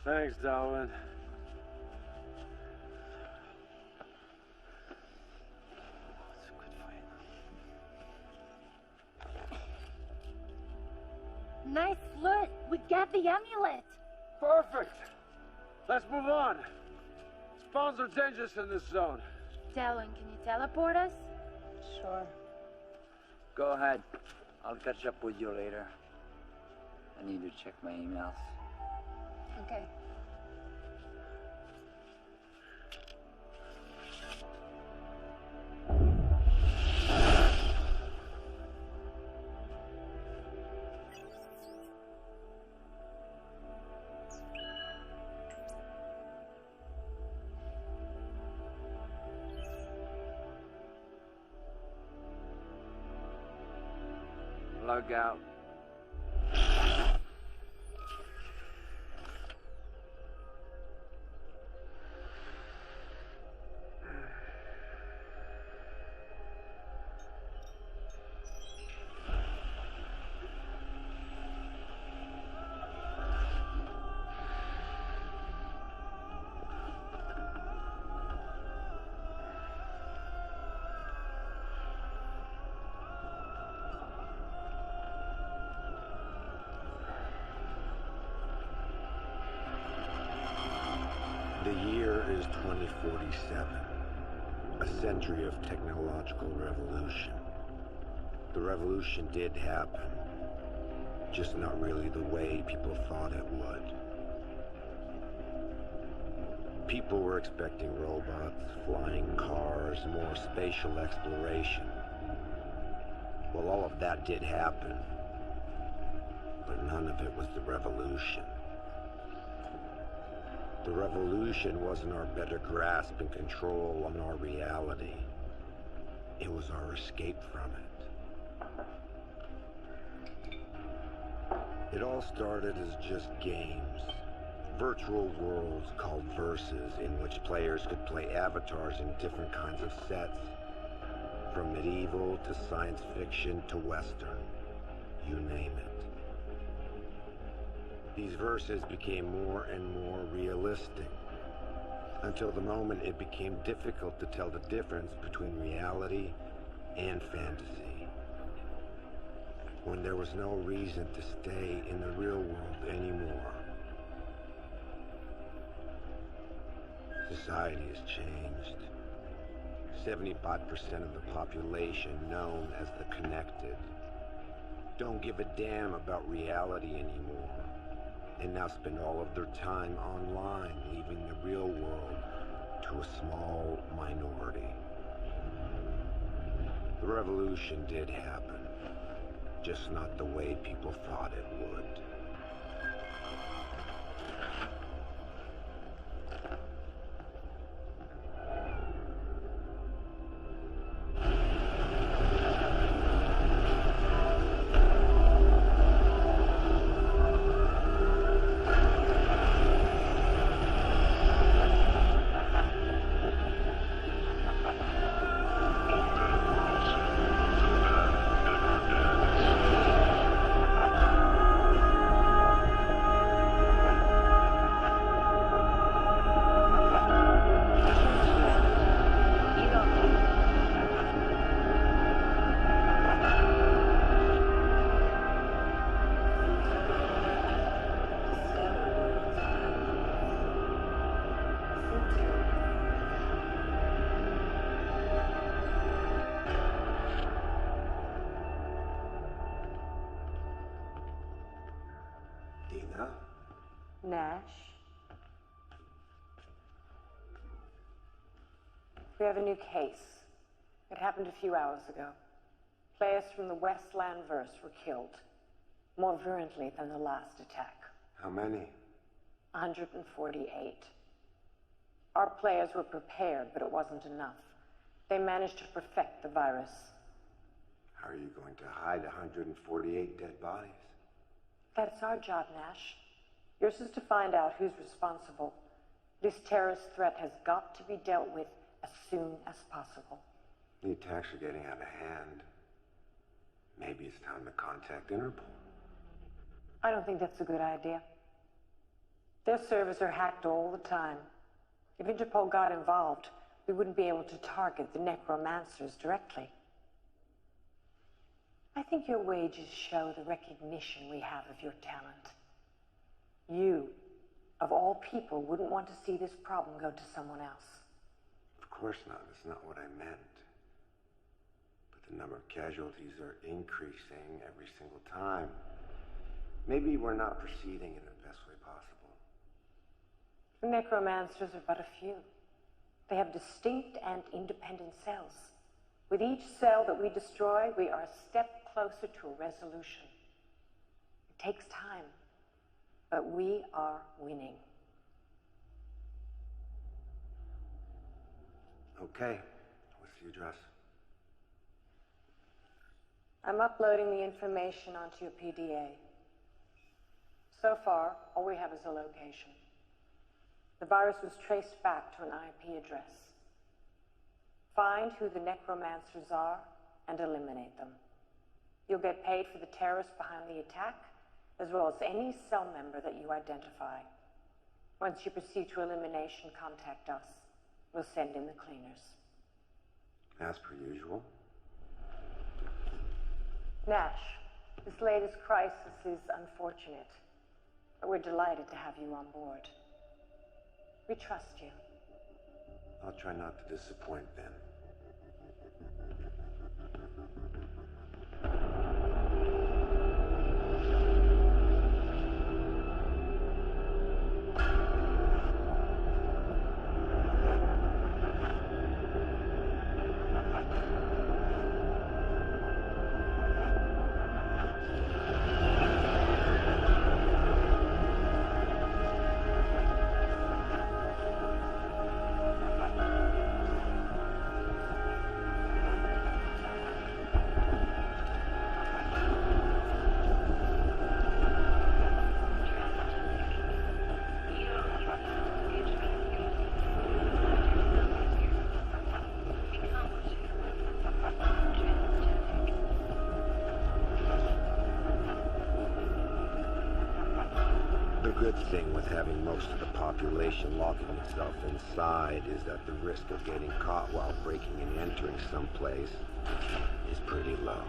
Thanks, Darwin. It's a good fight. Nice loot. We got the amulet. Perfect. Let's move on. Spawns are dangerous in this zone. Talon, can you teleport us? Sure. Go ahead. I'll catch up with you later. I need to check my emails. Okay. Log out. year is 2047, a century of technological revolution. The revolution did happen, just not really the way people thought it would. People were expecting robots, flying cars, more spatial exploration. Well, all of that did happen, but none of it was the revolution. The revolution wasn't our better grasp and control on our reality. It was our escape from it. It all started as just games. Virtual worlds called verses in which players could play avatars in different kinds of sets. From medieval to science fiction to western. You name it. These verses became more and more realistic, until the moment it became difficult to tell the difference between reality and fantasy. When there was no reason to stay in the real world anymore. Society has changed. 75% of the population known as the connected don't give a damn about reality anymore. And now spend all of their time online, leaving the real world to a small minority. The revolution did happen, just not the way people thought it would. Nash? We have a new case. It happened a few hours ago. Players from the Westland verse were killed, more virulently than the last attack. How many? 148. Our players were prepared, but it wasn't enough. They managed to perfect the virus. How are you going to hide 148 dead bodies? That's our job, Nash. Yours is to find out who's responsible. This terrorist threat has got to be dealt with as soon as possible. The attacks are getting out of hand. Maybe it's time to contact Interpol. I don't think that's a good idea. Their servers are hacked all the time. If Interpol got involved, we wouldn't be able to target the necromancers directly. I think your wages show the recognition we have of your talent. You, of all people, wouldn't want to see this problem go to someone else. Of course not. That's not what I meant. But the number of casualties are increasing every single time. Maybe we're not proceeding in the best way possible. The necromancers are but a few. They have distinct and independent cells. With each cell that we destroy, we are a step closer to a resolution. It takes time. But we are winning. Okay. What's the address? I'm uploading the information onto your PDA. So far, all we have is a location. The virus was traced back to an IP address. Find who the necromancers are and eliminate them. You'll get paid for the terrorists behind the attack, as well as any cell member that you identify. Once you proceed to elimination, contact us. We'll send in the cleaners. As per usual. Nash, this latest crisis is unfortunate, but we're delighted to have you on board. We trust you. I'll try not to disappoint then. The good thing with having most of the population locking itself inside is that the risk of getting caught while breaking and entering someplace is pretty low.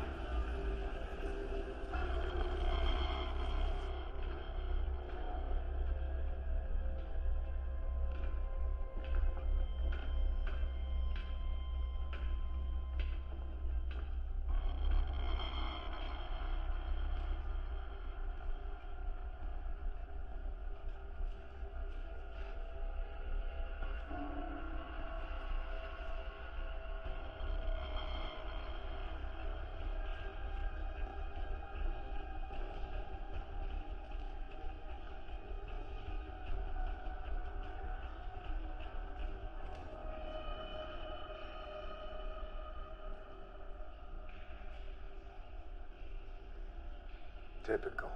Typical.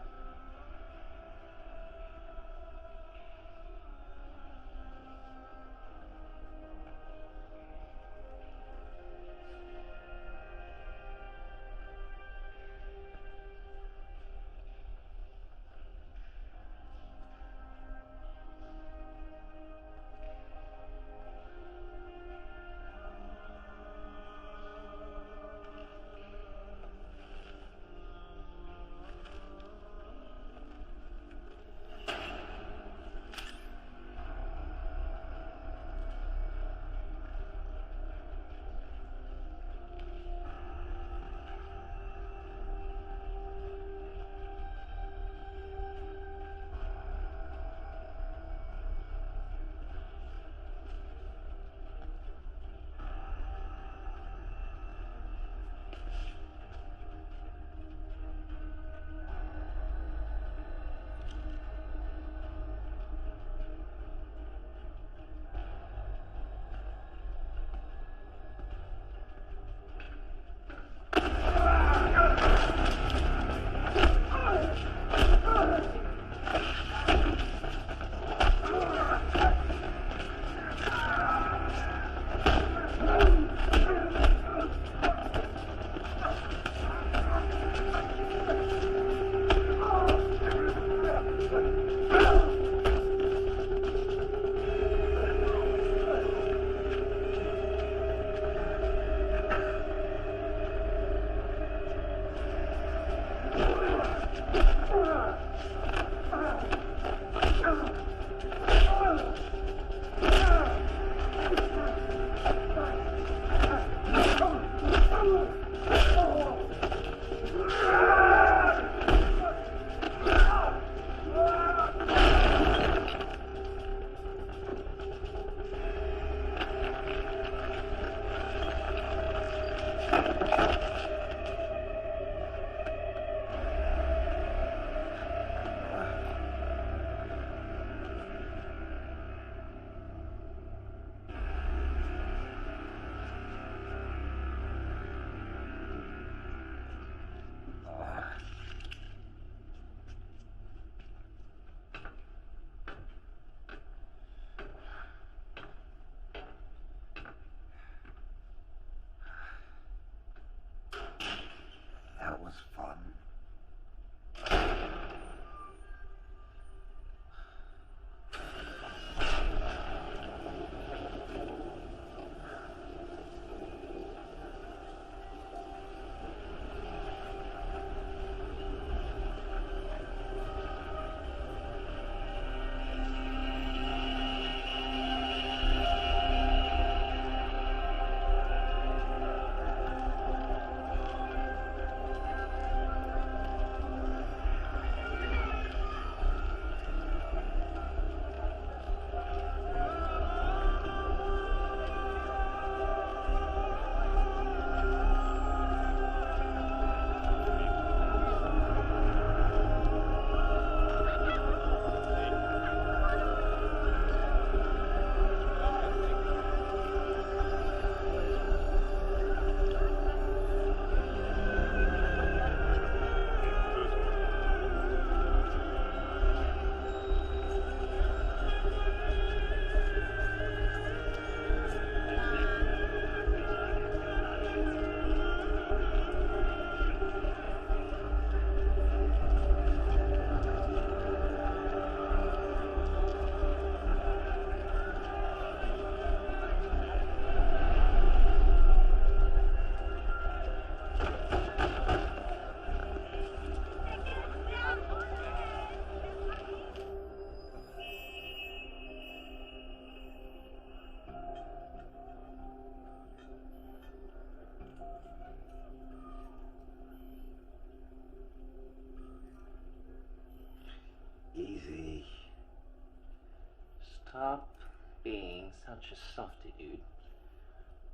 such a softy, dude.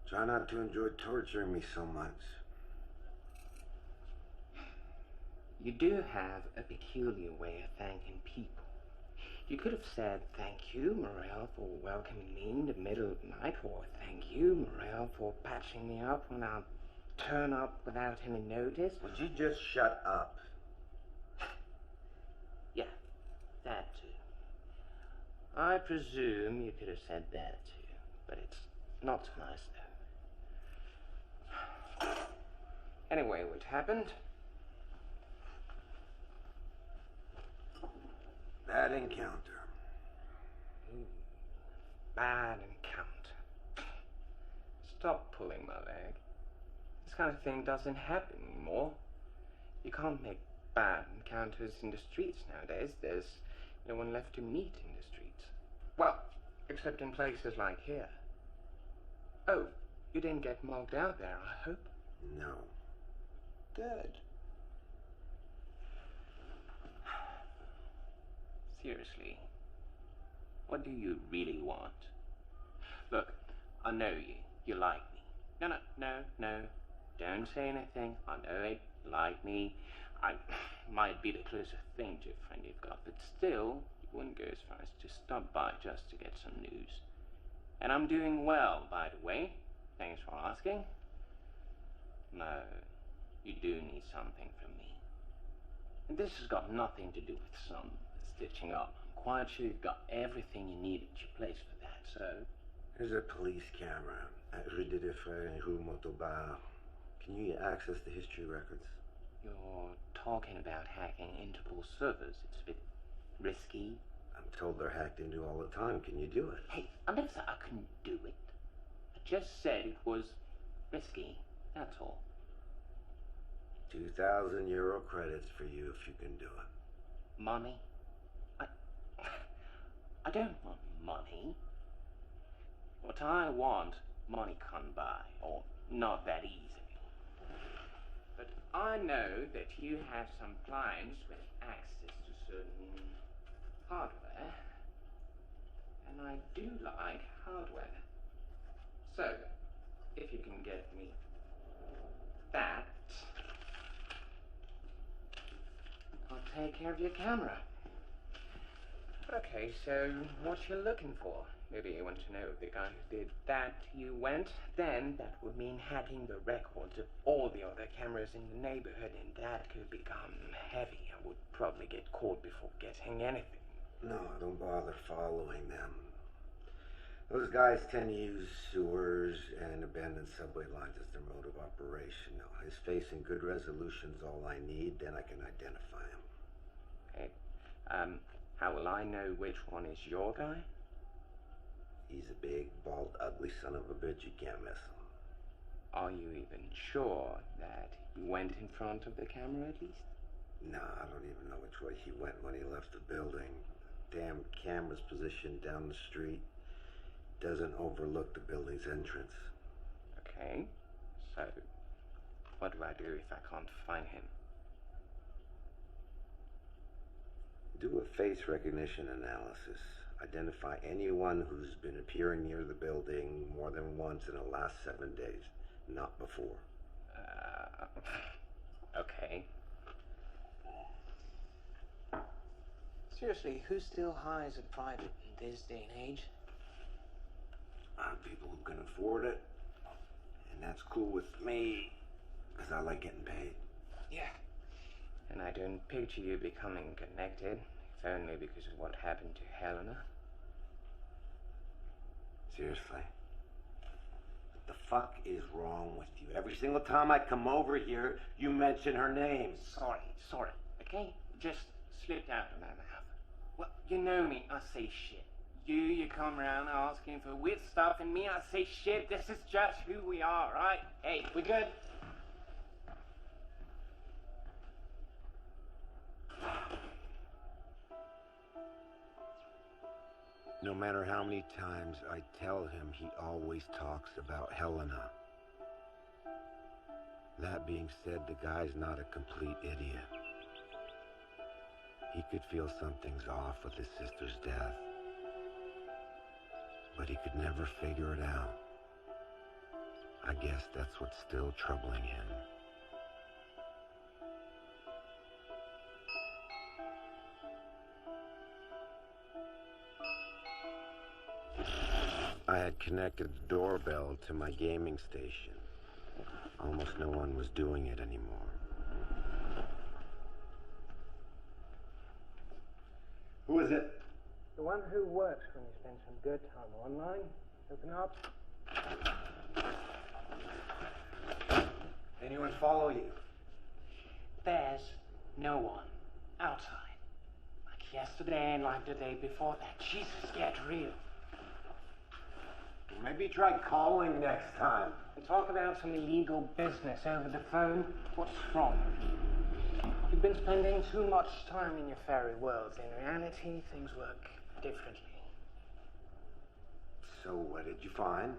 Try not to enjoy torturing me so much. You do have a peculiar way of thanking people. You could have said, thank you, Morel, for welcoming me in the middle of the night, or thank you, Morel, for patching me up when I turn up without any notice. Would you just shut up? Yeah, that too. I presume you could have said that too, but it's not so nice though. Anyway, what happened? Bad encounter. Bad encounter. Stop pulling my leg. This kind of thing doesn't happen anymore. You can't make bad encounters in the streets nowadays. There's no one left to meet in the streets. Well, except in places like here. Oh, you didn't get mugged out there, I hope? No. Good. Seriously, what do you really want? Look, I know you. You like me. No. Don't say anything. I know it. You like me. I might be the closest thing to a friend you've got, but still, you wouldn't go as far as to stop by just to get some news. And I'm doing well, by the way. Thanks for asking. No, you do need something from me. And this has got nothing to do with some stitching up. I'm quite sure you've got everything you need at your place for that, so... There's a police camera at Rue des Frères and Rue Montauban. Can you access the history records? You're talking about hacking Interpol servers. It's a bit risky. I'm told they're hacked into all the time. Can you do it? Hey, I never said I couldn't do it. I just said it was risky. That's all. 2,000 euro credits for you if you can do it. Money? I don't want money. What I want, money can't buy, or not that easily. But I know that you have some clients with access to certain hardware, and I do like hardware. So, if you can get me that, I'll take care of your camera. Okay, so what you looking for? Maybe you want to know if the guy who did that to you went? Then that would mean hacking the records of all the other cameras in the neighborhood, and that could become heavy. I would probably get caught before getting anything. No, don't bother following them. Those guys tend to use sewers and abandoned subway lines as their mode of operation. Now, his face in good resolution's all I need, then I can identify him. Okay. How will I know which one is your guy? He's a big, bald, ugly son of a bitch. You can't miss him. Are you even sure that he went in front of the camera at least? Nah, I don't even know which way he went when he left the building. The damn camera's positioned down the street. Doesn't overlook the building's entrance. Okay. So, what do I do if I can't find him? Do a face recognition analysis. Identify anyone who's been appearing near the building more than once in the last 7 days, not before. Okay. Seriously, who still hires a private in this day and age? People who can afford it, and that's cool with me, because I like getting paid. Yeah. And I don't picture you becoming connected, if only because of what happened to Helena. Seriously? What the fuck is wrong with you? Every single time I come over here, you mention her name. Sorry, okay? Just slipped out of my mouth. Well, you know me, I say shit. You come around asking for weird stuff, and me, I say shit. This is just who we are, right? Hey, we good? No matter how many times I tell him, he always talks about Helena. That being said, the guy's not a complete idiot. He could feel something's off with his sister's death. but he could never figure it out. I guess that's what's still troubling him. I had connected the doorbell to my gaming station. Almost no one was doing it anymore. Who is it? The one who works when you spend some good time online. Open up. Anyone follow you? There's no one outside. Like yesterday and like the day before that. Jesus, get real. Maybe try calling next time. We talk about some illegal business over the phone. What's wrong? You've been spending too much time in your fairy worlds. In reality, things work differently. So what did you find?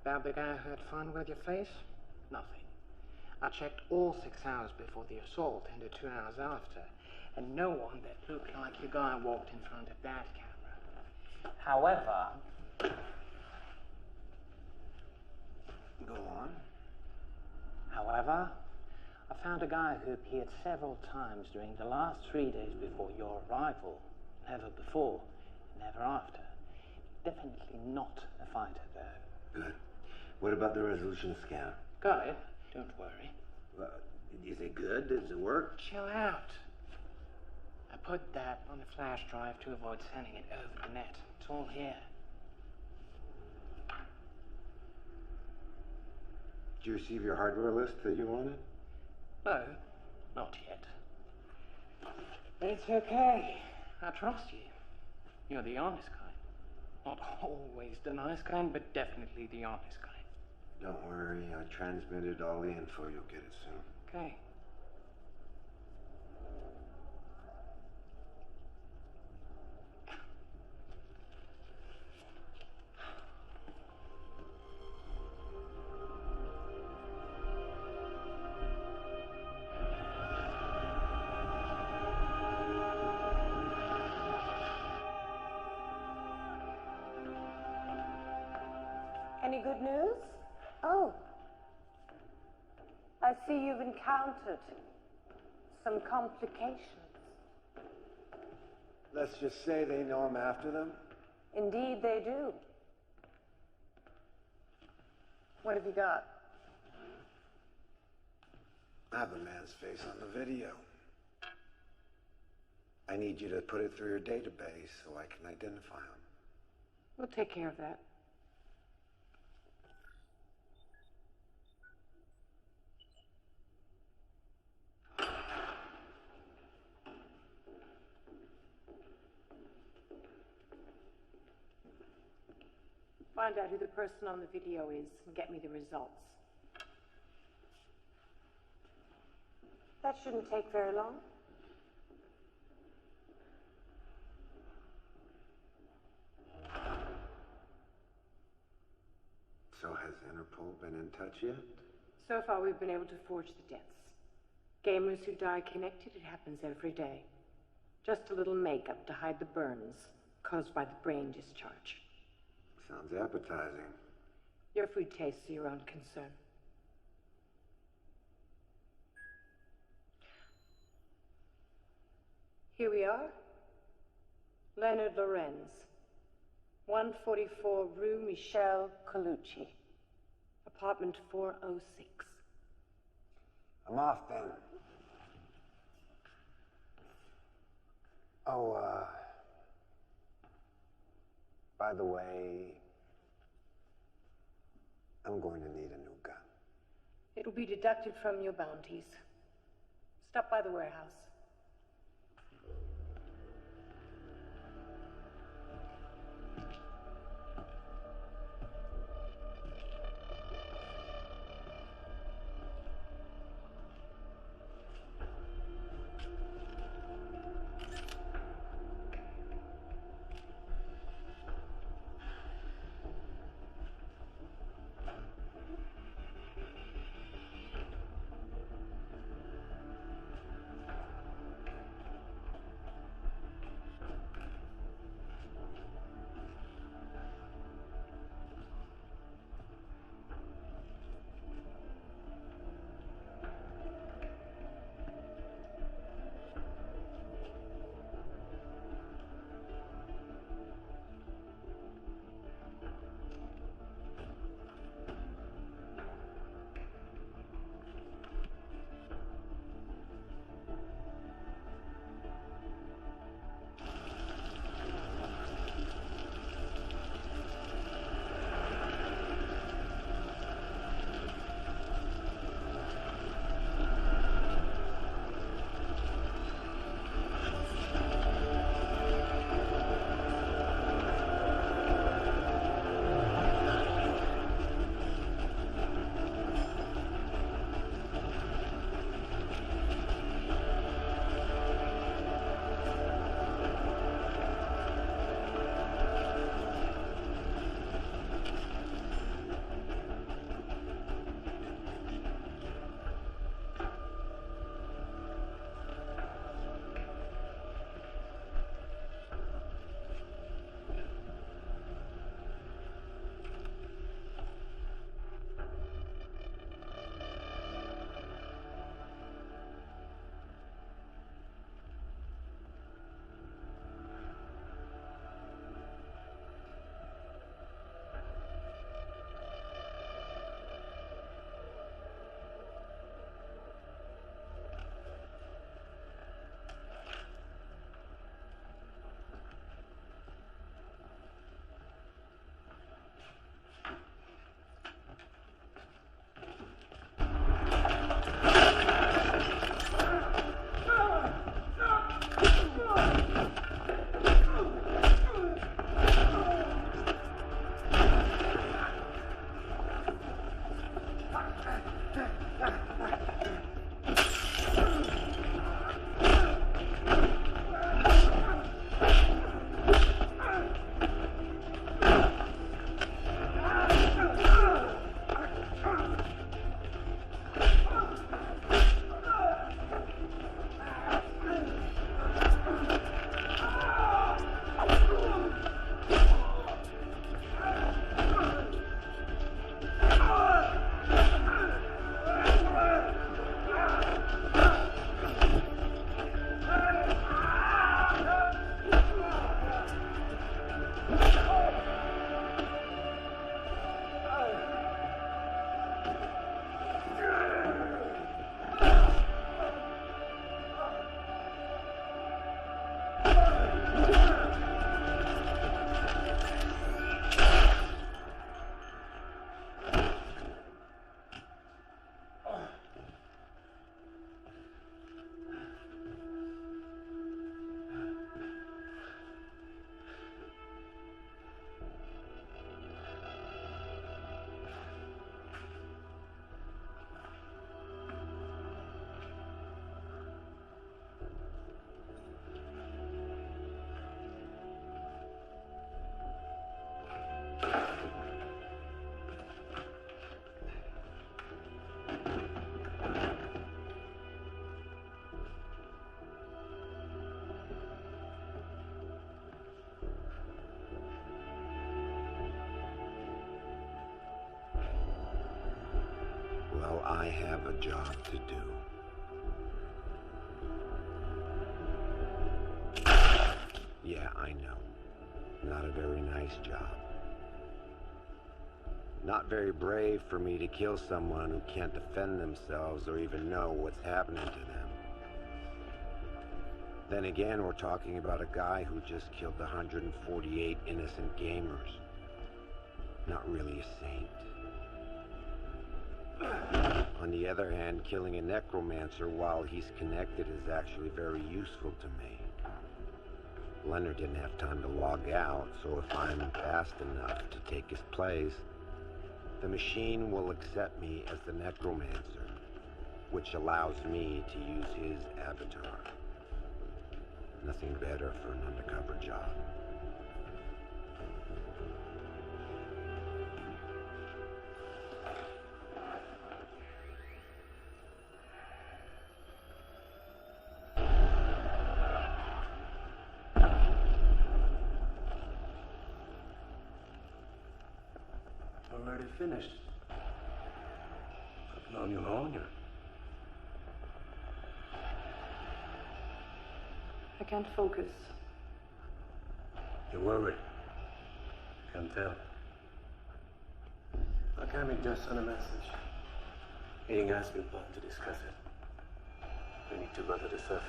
That big guy who had fun with your face? Nothing. I checked all 6 hours before the assault and the 2 hours after, and no one that looked like your guy walked in front of that camera. However... Go on. However, I found a guy who appeared several times during the last 3 days before your arrival. Never before, never after. Definitely not a fighter, though. Good. What about the resolution scan? Got it. Don't worry. Is it good? Does it work? Chill out. I put that on a flash drive to avoid sending it over the net. It's all here. Did you receive your hardware list that you wanted? No, not yet. But it's okay. I trust you. You're the honest kind. Not always the nice kind, but definitely the honest kind. Don't worry, I transmitted all the info. You'll get it soon. Okay. Any good news? Oh. I see you've encountered some complications. Let's just say they know I'm after them. Indeed, they do. What have you got? I have a man's face on the video. I need you to put it through your database so I can identify him. We'll take care of that. Find out who the person on the video is and get me the results. That shouldn't take very long. So has Interpol been in touch yet? So far, we've been able to forge the deaths. Gamers who die connected, it happens every day. Just a little makeup to hide the burns caused by the brain discharge. Sounds appetizing. Your food tastes your own concern. Here we are. Leonard Lorenz, 144 Rue Michel Colucci, apartment 406. I'm off then. Oh, by the way, I'm going to need a new gun. It'll be deducted from your bounties. Stop by the warehouse. I have a job to do. Yeah, I know. Not a very nice job. Not very brave for me to kill someone who can't defend themselves or even know what's happening to them. Then again, we're talking about a guy who just killed 148 innocent gamers. Not really a saint. On the other hand, killing a necromancer while he's connected is actually very useful to me. Leonard didn't have time to log out, so if I'm fast enough to take his place, the machine will accept me as the necromancer, which allows me to use his avatar. Nothing better for an undercover job. Already finished. Putting on your honor. I can't focus. You're worried. Can tell. Okay, just send a message. Meeting has been planned to discuss it. We need to go to the surface.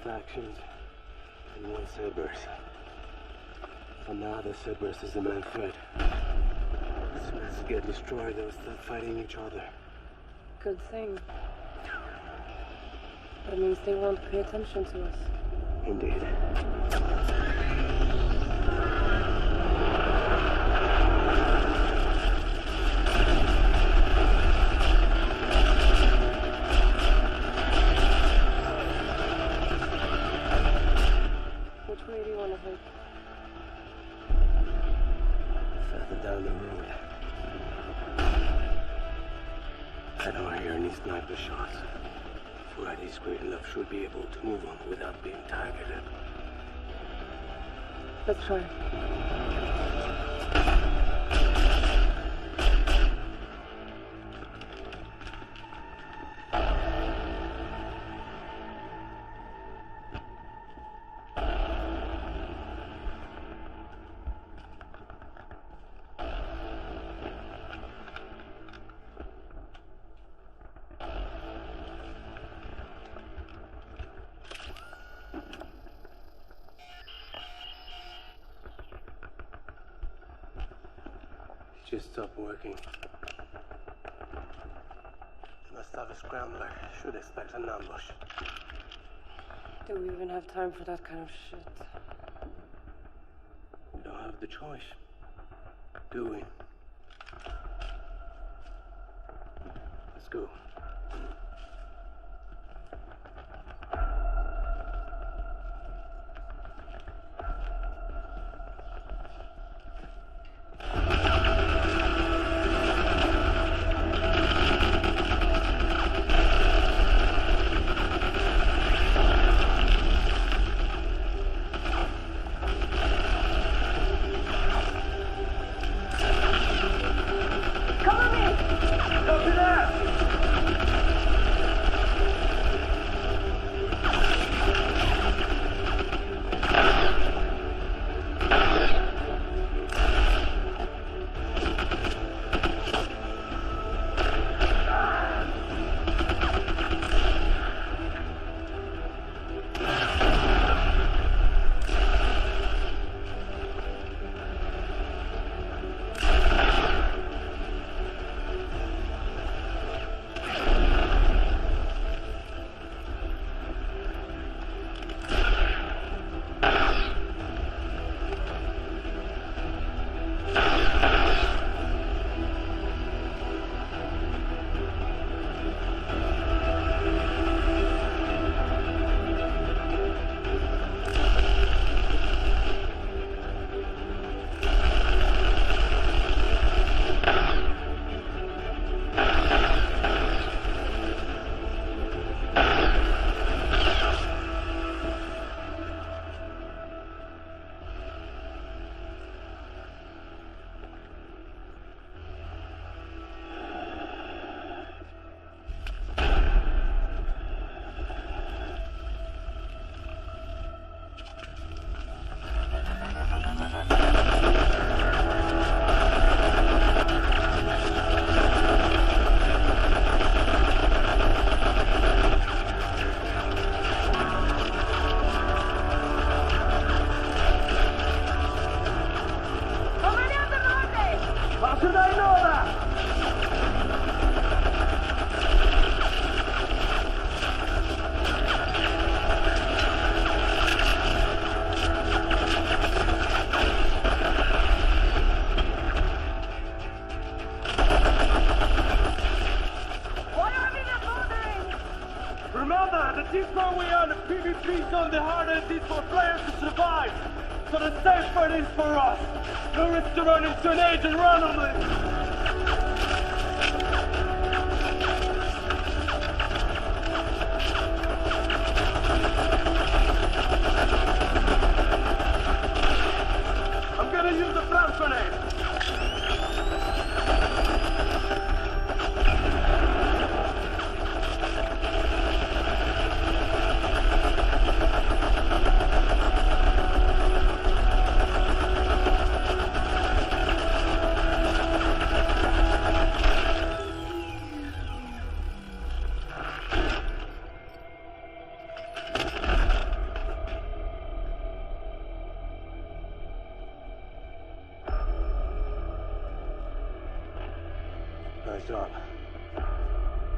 Factions and one Cerberus. For now, the Cerberus is the main threat. As soon as they get destroyed, they'll start fighting each other. Good thing. That means they won't pay attention to us. Indeed. Where do you want to head? Further down the road. Head over here needs sniper shots. Fred is great enough should be able to move on without being targeted. Let's try. Just stopped working. They must have a scrambler. Should expect an ambush. Do we even have time for that kind of shit? We don't have the choice, do we? Let's go. Copy that! The deeper we are in the PvP zone, the harder it is for players to survive. So the safer it is for us. No risk to run into an agent randomly. I'm gonna use the blast grenade. Nice job.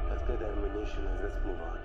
Let's get the ammunition and let's move on.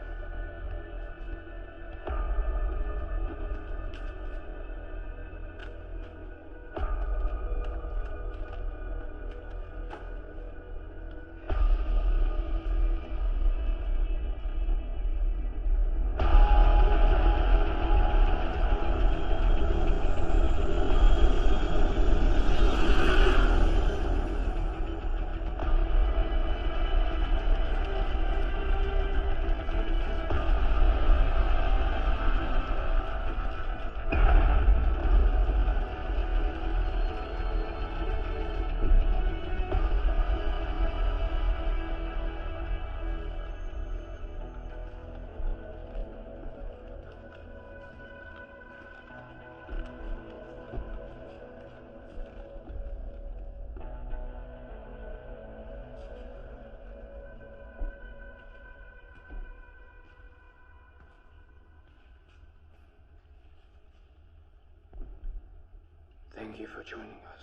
Thank you for joining us.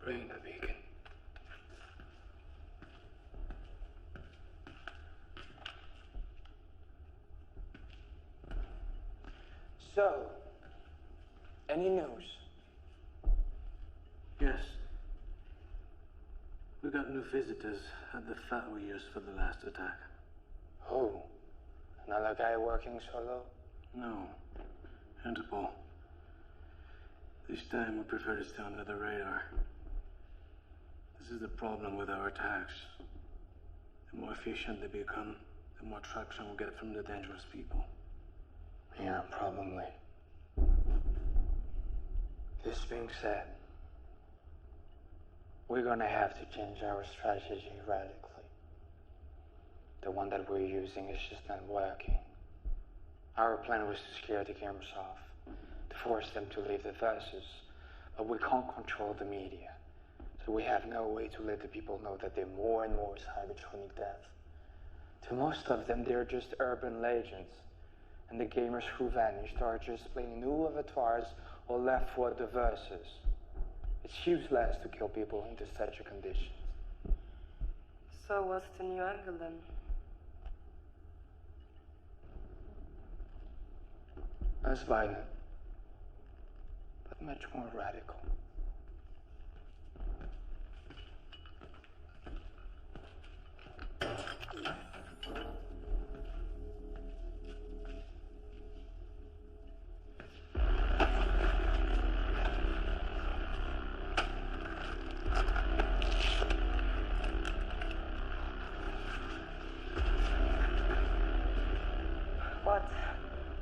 Bring the beacon. So, any news? Yes. We got new visitors at the fat we used for the last attack. Who? Another guy working solo? No. Interpol. This time we prefer to stay under the radar. This is the problem with our attacks. The more efficient they become, the more traction we get from the dangerous people. Yeah, probably. This being said, we're gonna have to change our strategy radically. The one that we're using is just not working. Our plan was to scare the gamers off, to force them to leave the verses, but we can't control the media, so we have no way to let the people know that they're more and more Cybertronic death. To most of them, they're just urban legends, and the gamers who vanished are just playing new avatars or left for the verses. It's useless to kill people into such a condition. So what's the new angle then? Less violent, but much more radical.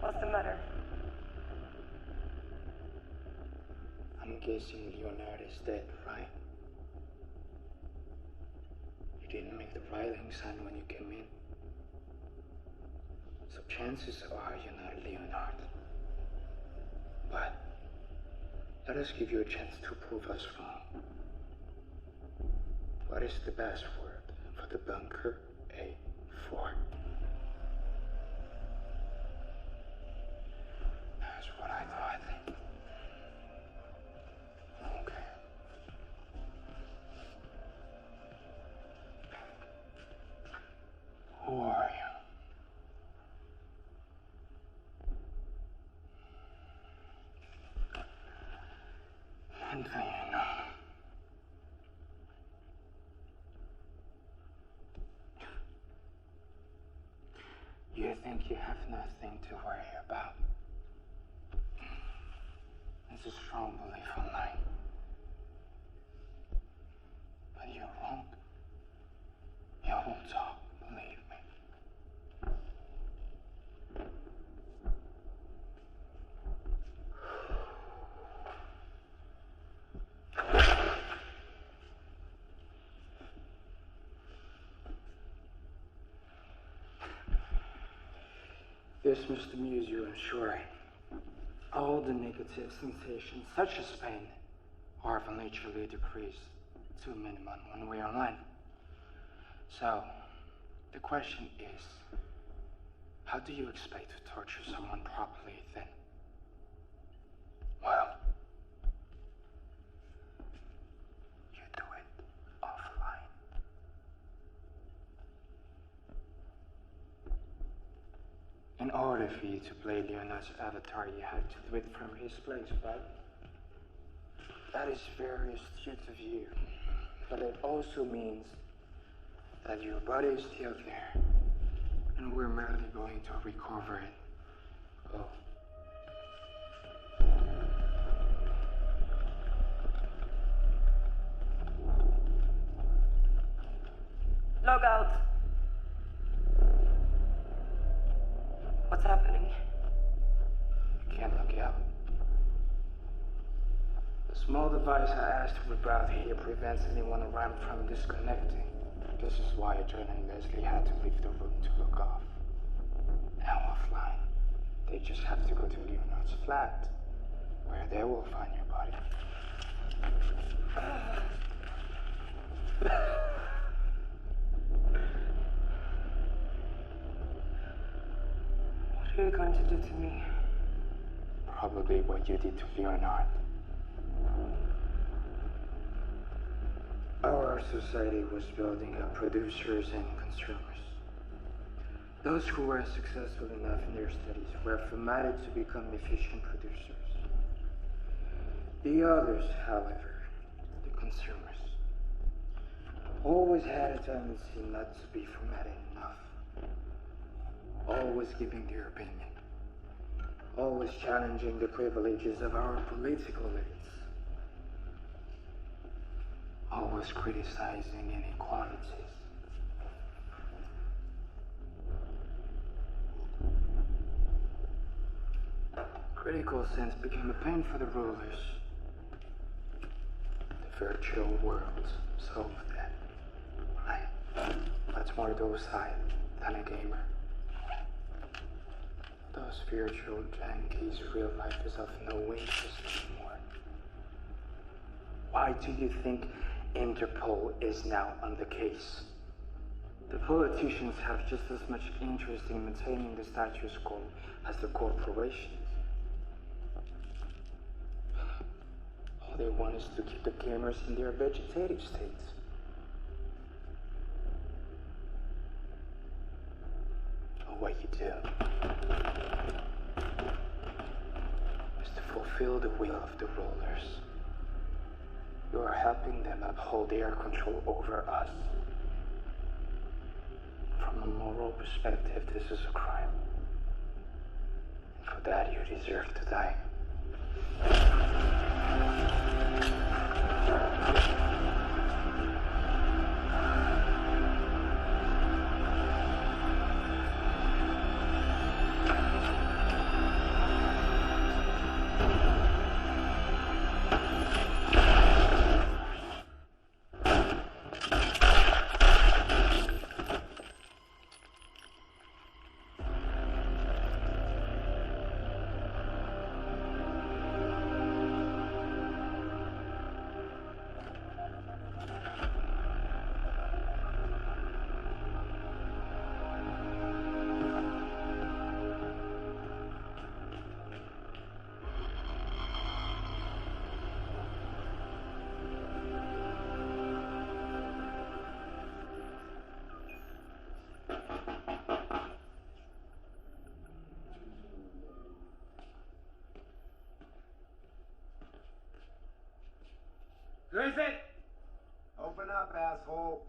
What's the matter? I'm guessing Leonard is dead, right? You didn't make the writing sign when you came in. So chances are you're not Leonard. But let us give you a chance to prove us wrong. What is the password for the bunker A4? That's what I thought. Okay. Who are you? And do you know? You think you have nothing to worry about. It's a strong belief of mine. But you're wrong. You won't talk, believe me. This must amuse you, I'm sure. All the negative sensations, such as pain, are eventually decreased to a minimum when we're online. So, the question is, how do you expect to torture someone properly then? Well, you do it offline. In order for you to play Leonard's avatar, you have to do it from his place, right? That is very astute of you, but it also means that your body is still there, and we're merely going to recover it. Oh. Log out. What's happening? You can't log out. The small device I asked to reroute here prevents anyone around from disconnecting. This is why John and Leslie had to leave the room to log off. Now offline, they just have to go to Leonard's flat, where they will find your body. What are you going to do to me? Probably what you did to Leonard. Our society was building up producers and consumers. Those who were successful enough in their studies were formatted to become efficient producers. The others, however, the consumers, always had a tendency not to be formatted enough. Always giving their opinion. Always challenging the privileges of our political elites. Always criticizing inequalities. Critical sense became a pain for the rulers. The virtual world solved that. I'm much more docile than a gamer. Those virtual junkies, real life is of no interest anymore. Why do you think Interpol is now on the case? The politicians have just as much interest in maintaining the status quo as the corporations. All they want is to keep the gamers in their vegetative states. But what you do is to fulfill the will of the rulers. You are helping them uphold their control over us. From a moral perspective, this is a crime. And for that, you deserve to die. Who is it? Open up, asshole.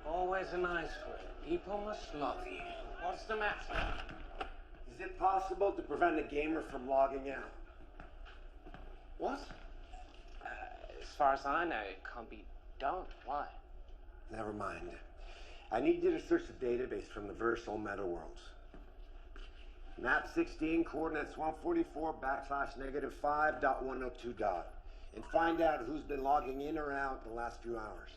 Oh, always a nice word. People must love you. What's the matter? Is it possible to prevent a gamer from logging out? What? As far as I know, it can't be done. Why? Never mind. I need you to search the database from the virtual meta worlds. Map 16, coordinates 144/-5.102 dot. And find out who's been logging in or out the last few hours.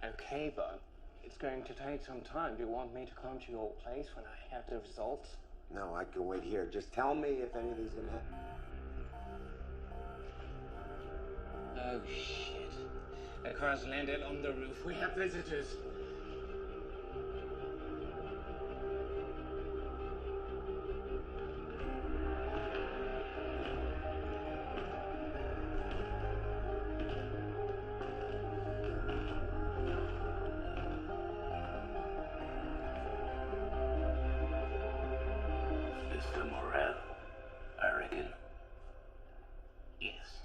Okay, but it's going to take some time. Do you want me to come to your place when I have the results? No, I can wait here. Just tell me if anything's gonna happen. Oh, shit. The car's landed on the roof. We have visitors. Mr. Morel, I reckon. Yes.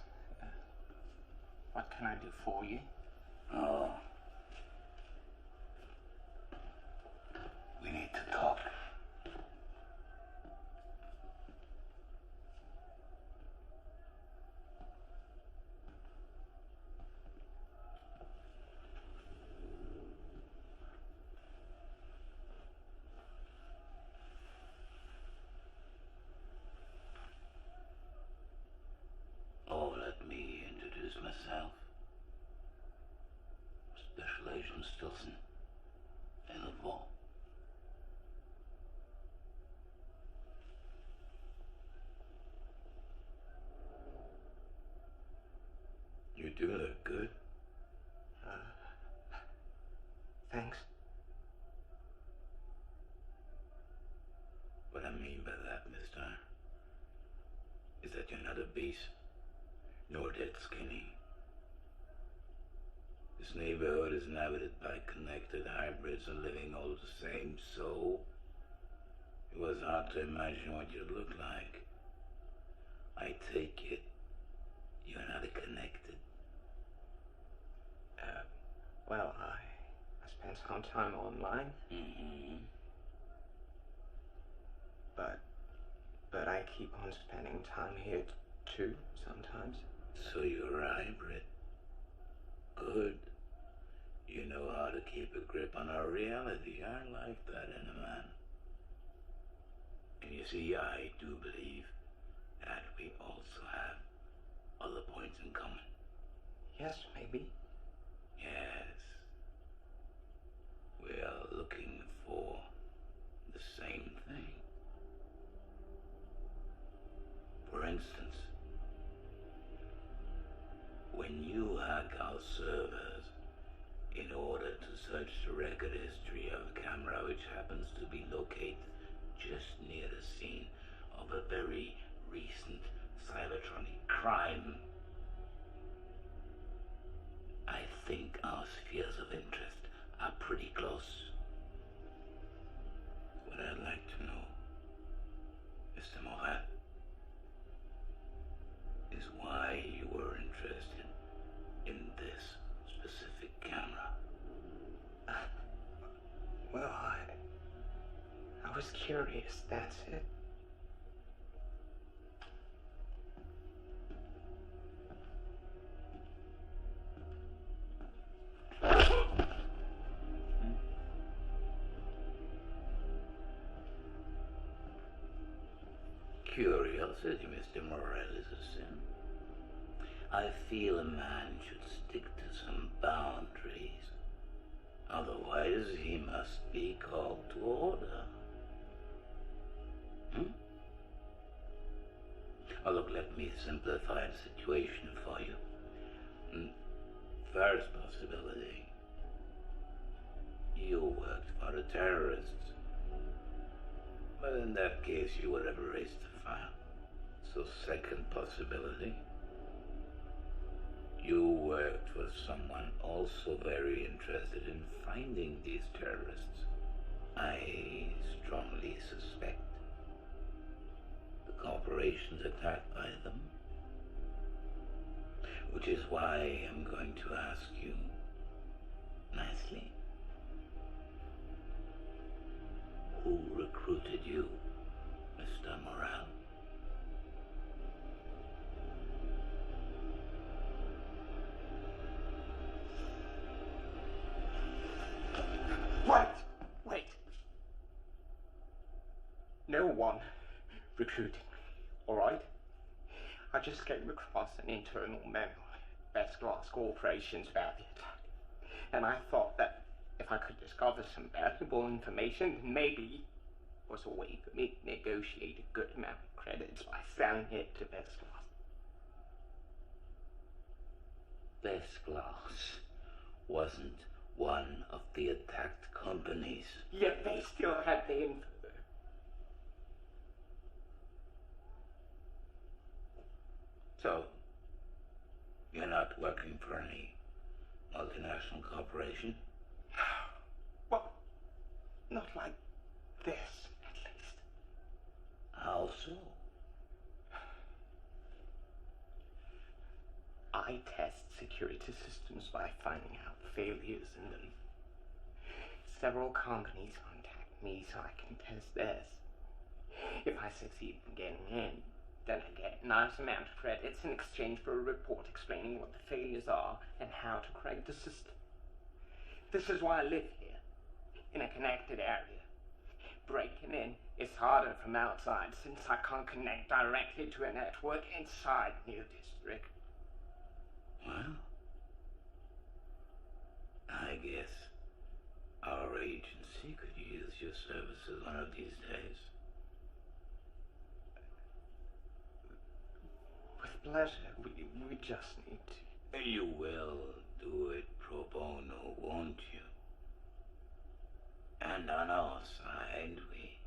What can I do for you? Oh. We need to talk. Oh, let me introduce myself. Special Agent Stilson. In the vault. You do look good. Thanks. What I mean by that, mister, is that you're not obese, nor dead skinny. This neighborhood is inhabited by connected hybrids and living all the same, so it was hard to imagine what you'd look like. I take it you're not connected. Well, I spent some time online. Mm-hmm. But I keep on spending time here too, sometimes. So you're a hybrid. Good. You know how to keep a grip on our reality. I like that in a man. And you see, I do believe that we also have other points in common. Yes, maybe. Yes. We are looking for the same thing. For instance, when you hack our servers in order to search the record history of a camera which happens to be located just near the scene of a very recent cybertronic crime, I think our spheres of interest are pretty close. What I'd like to know, Mr. Morel, is why you were interested in this specific camera. Well, I was curious, that's it. Curiosity, Mr. Morel, is a sin. I feel a man should stick to some boundaries. Otherwise, he must be called to order. Oh, look, let me simplify the situation for you. First possibility. You worked for the terrorists. But in that case, you would have erased the file. So second possibility. You worked for someone also very interested in finding these terrorists. I strongly suspect the corporations attacked by them Which is why I'm going to ask you nicely. Who recruited you, Mr. Morale? Wait. No one recruited me, alright? I just came across an internal memo at Best Glass Corporation's about the attack. And I thought that if I could discover some valuable information, then maybe it was a way for me to negotiate a good amount of credits by selling it to Best Glass. Best Glass wasn't one of the attacked companies. Yet they still had the info. So, you're not working for any multinational corporation? Well, not like this, at least. How so? I test security systems by finding out failures in them. Several companies contact me so I can test theirs. If I succeed in getting in, then I get a nice amount of credits in exchange for a report explaining what the failures are and how to correct the system. This is why I live here, in a connected area. Breaking in is harder from outside since I can't connect directly to a network inside New District. Well, I guess our agency could use your services one of these days. With pleasure, we just need to. You will do it pro bono, won't you? And on our side, we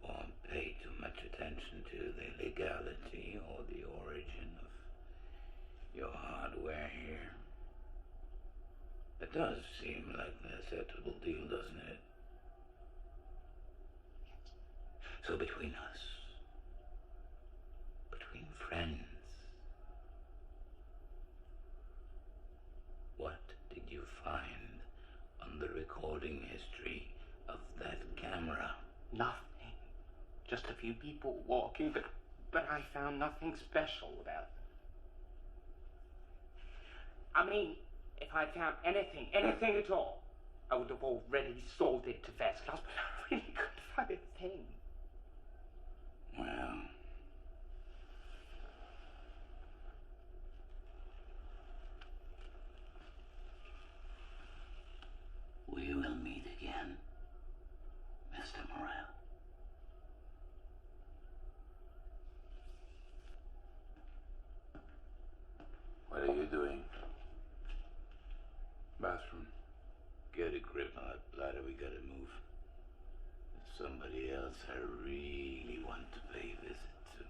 won't pay too much attention to the legality or the origin of your hardware here. It does seem like an acceptable deal, doesn't it? So between us, between friends, what did you find on the recording history of that camera? Nothing. Just a few people walking, but I found nothing special about them. I mean, if I found anything at all, I would have already sold it to Vest Glass, but I really couldn't find a thing. Well, we will meet again, Mr. Morale. What are you doing? Bathroom. Get a grip on that bladder, we gotta move. There's somebody else I really want to pay a visit to.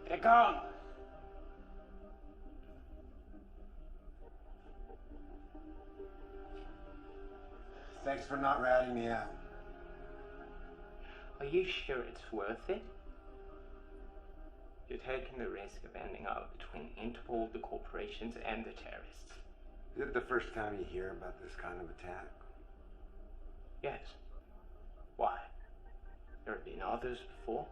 They're gone. Thanks for not ratting me out. Are you sure it's worth it? You're taking the risk of ending up between Interpol, the corporations, and the terrorists. Is it the first time you hear about this kind of attack? Yes. Why? There have been others before?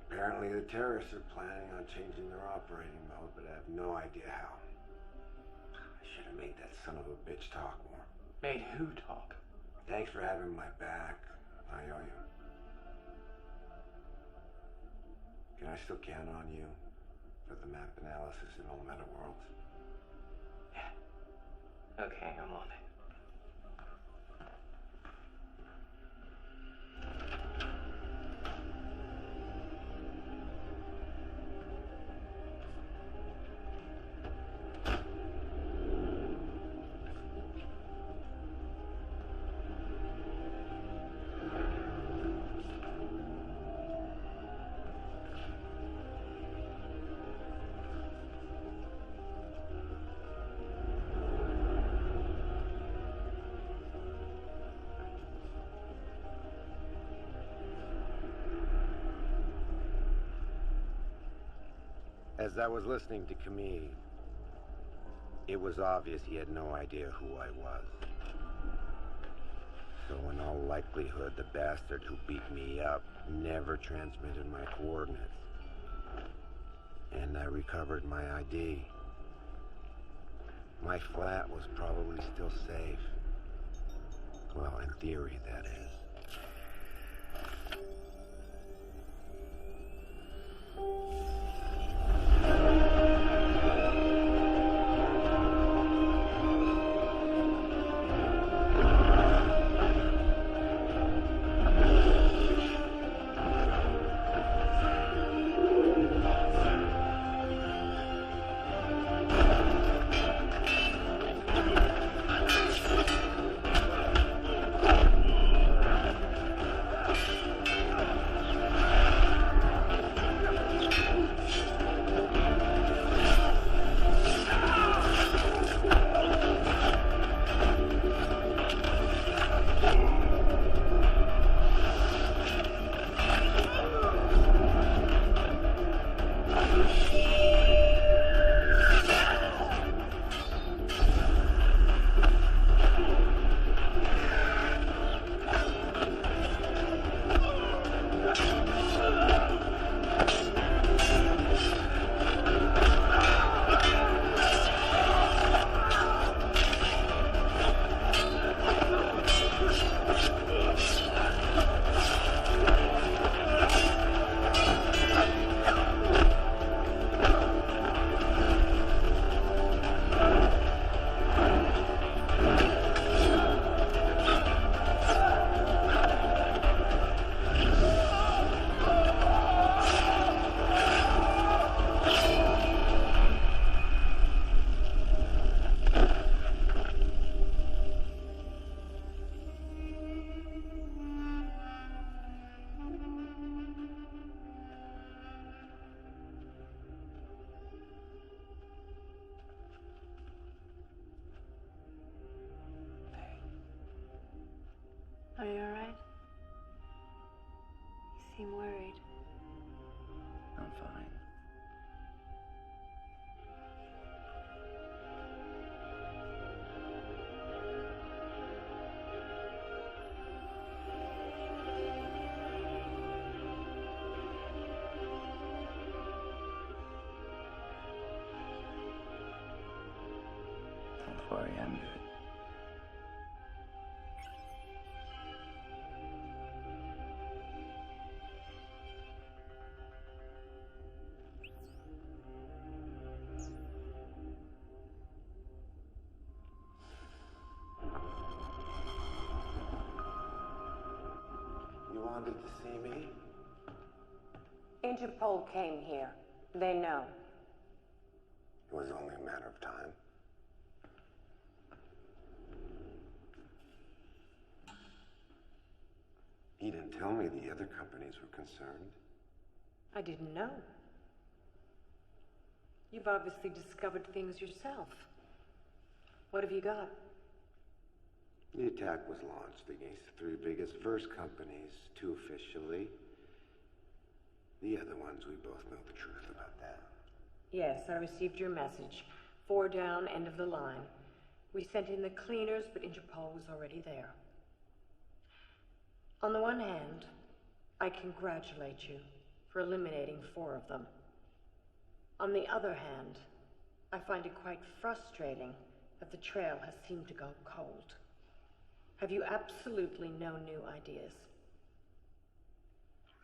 Apparently the terrorists are planning on changing their operating mode, but I have no idea how. I should have made that son of a bitch talk more. Made who talk? Thanks for having my back. I owe you. Can I still count on you for the map analysis in all meta worlds? Yeah. Okay, I'm on it. As I was listening to Camille, it was obvious he had no idea who I was. So in all likelihood, the bastard who beat me up never transmitted my coordinates. And I recovered my ID. My flat was probably still safe. Well, in theory, that is. Are you alright? You seem worried. I'm fine. Don't worry, I'm good. You wanted to see me? Interpol came here. They know. It was only a matter of time. You didn't tell me the other companies were concerned. I didn't know. You've obviously discovered things yourself. What have you got? The attack was launched against the three biggest verse companies, two officially. The other ones, we both know the truth about that. Yes, I received your message. 4 down, end of the line. We sent in the cleaners, but Interpol was already there. On the one hand, I congratulate you for eliminating 4 of them. On the other hand, I find it quite frustrating that the trail has seemed to go cold. Have you absolutely no new ideas?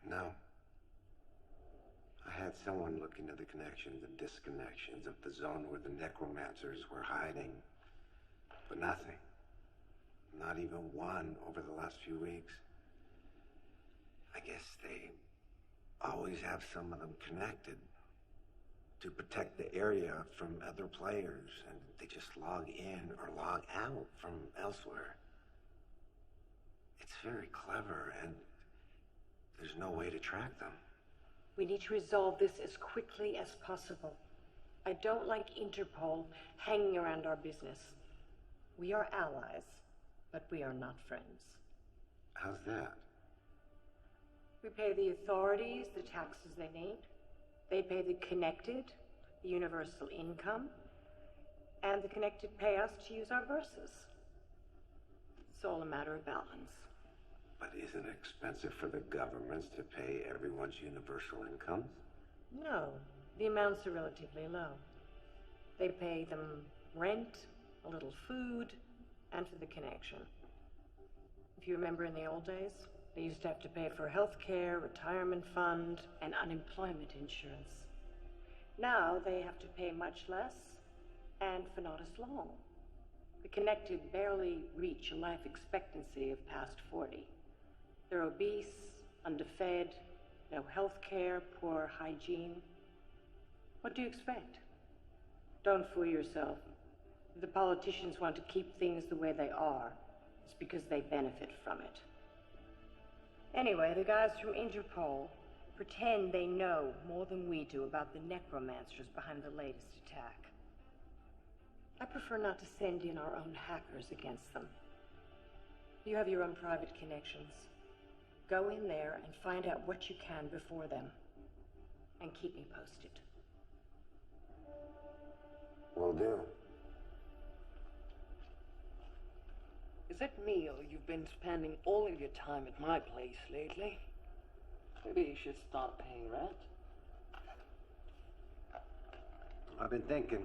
No. I had someone look into the connections and disconnections of the zone where the necromancers were hiding. But nothing. Not even one over the last few weeks. I guess they always have some of them connected to protect the area from other players, and they just log in or log out from elsewhere. It's very clever, and there's no way to track them. We need to resolve this as quickly as possible. I don't like Interpol hanging around our business. We are allies, but we are not friends. How's that? We pay the authorities the taxes they need. They pay the connected the universal income, and the connected pay us to use our verses. It's all a matter of balance. But isn't it expensive for the governments to pay everyone's universal incomes? No, the amounts are relatively low. They pay them rent, a little food, and for the connection. If you remember in the old days, they used to have to pay for health care, retirement fund, and unemployment insurance. Now they have to pay much less, and for not as long. The connected barely reach a life expectancy of past 40. They're obese, underfed, no health care, poor hygiene. What do you expect? Don't fool yourself. If the politicians want to keep things the way they are, it's because they benefit from it. Anyway, the guys from Interpol pretend they know more than we do about the necromancers behind the latest attack. I prefer not to send in our own hackers against them. You have your own private connections. Go in there and find out what you can before them. And keep me posted. Will do. Is it me or you've been spending all of your time at my place lately? Maybe you should start paying rent. I've been thinking,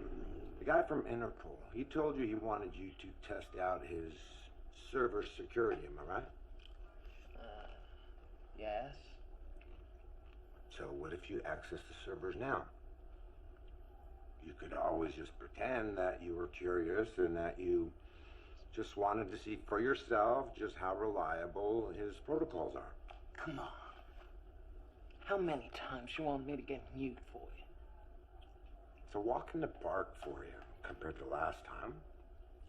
the guy from Interpol, he told you he wanted you to test out his server security, am I right? Yes. So what if you access the servers now? You could always just pretend that you were curious and that you just wanted to see for yourself just how reliable his protocols are. Come on. How many times you want me to get nude for you? It's a walk in the park for you compared to last time.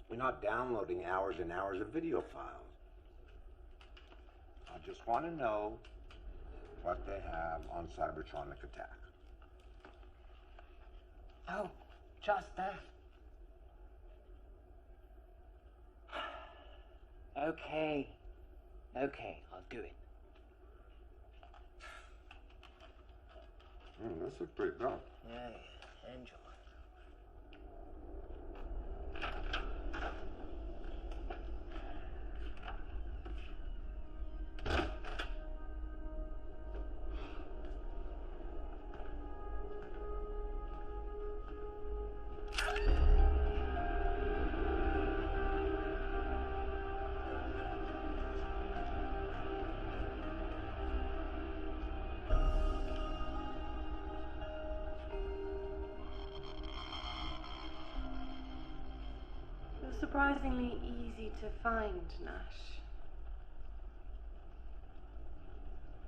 We're not downloading hours and hours of video files. I just want to know what they have on Cybertronic Attack. Oh, just that. Okay. Okay, I'll do it. This is pretty good. Yeah, enjoy. Surprisingly easy to find, Nash.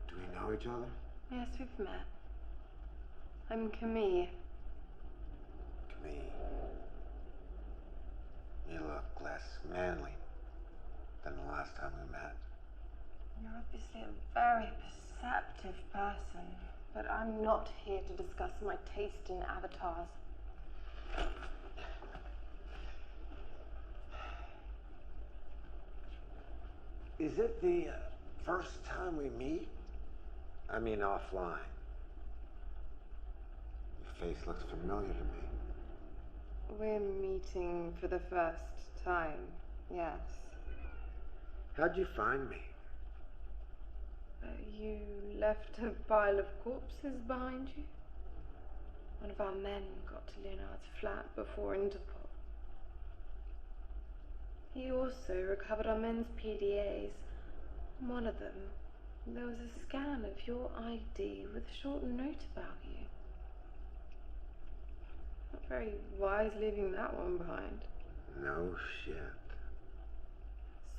Do we know each other? Yes, we've met. I'm Camille. Camille. You look less manly than the last time we met. You're obviously a very perceptive person, but I'm not here to discuss my taste in avatars. Is it the first time we meet? I mean offline. Your face looks familiar to me. We're meeting for the first time, yes. How'd you find me? You left a pile of corpses behind you. One of our men got to Leonard's flat before Interpol. He also recovered our men's PDAs. One of them, there was a scan of your ID with a short note about you. Not very wise leaving that one behind. No shit.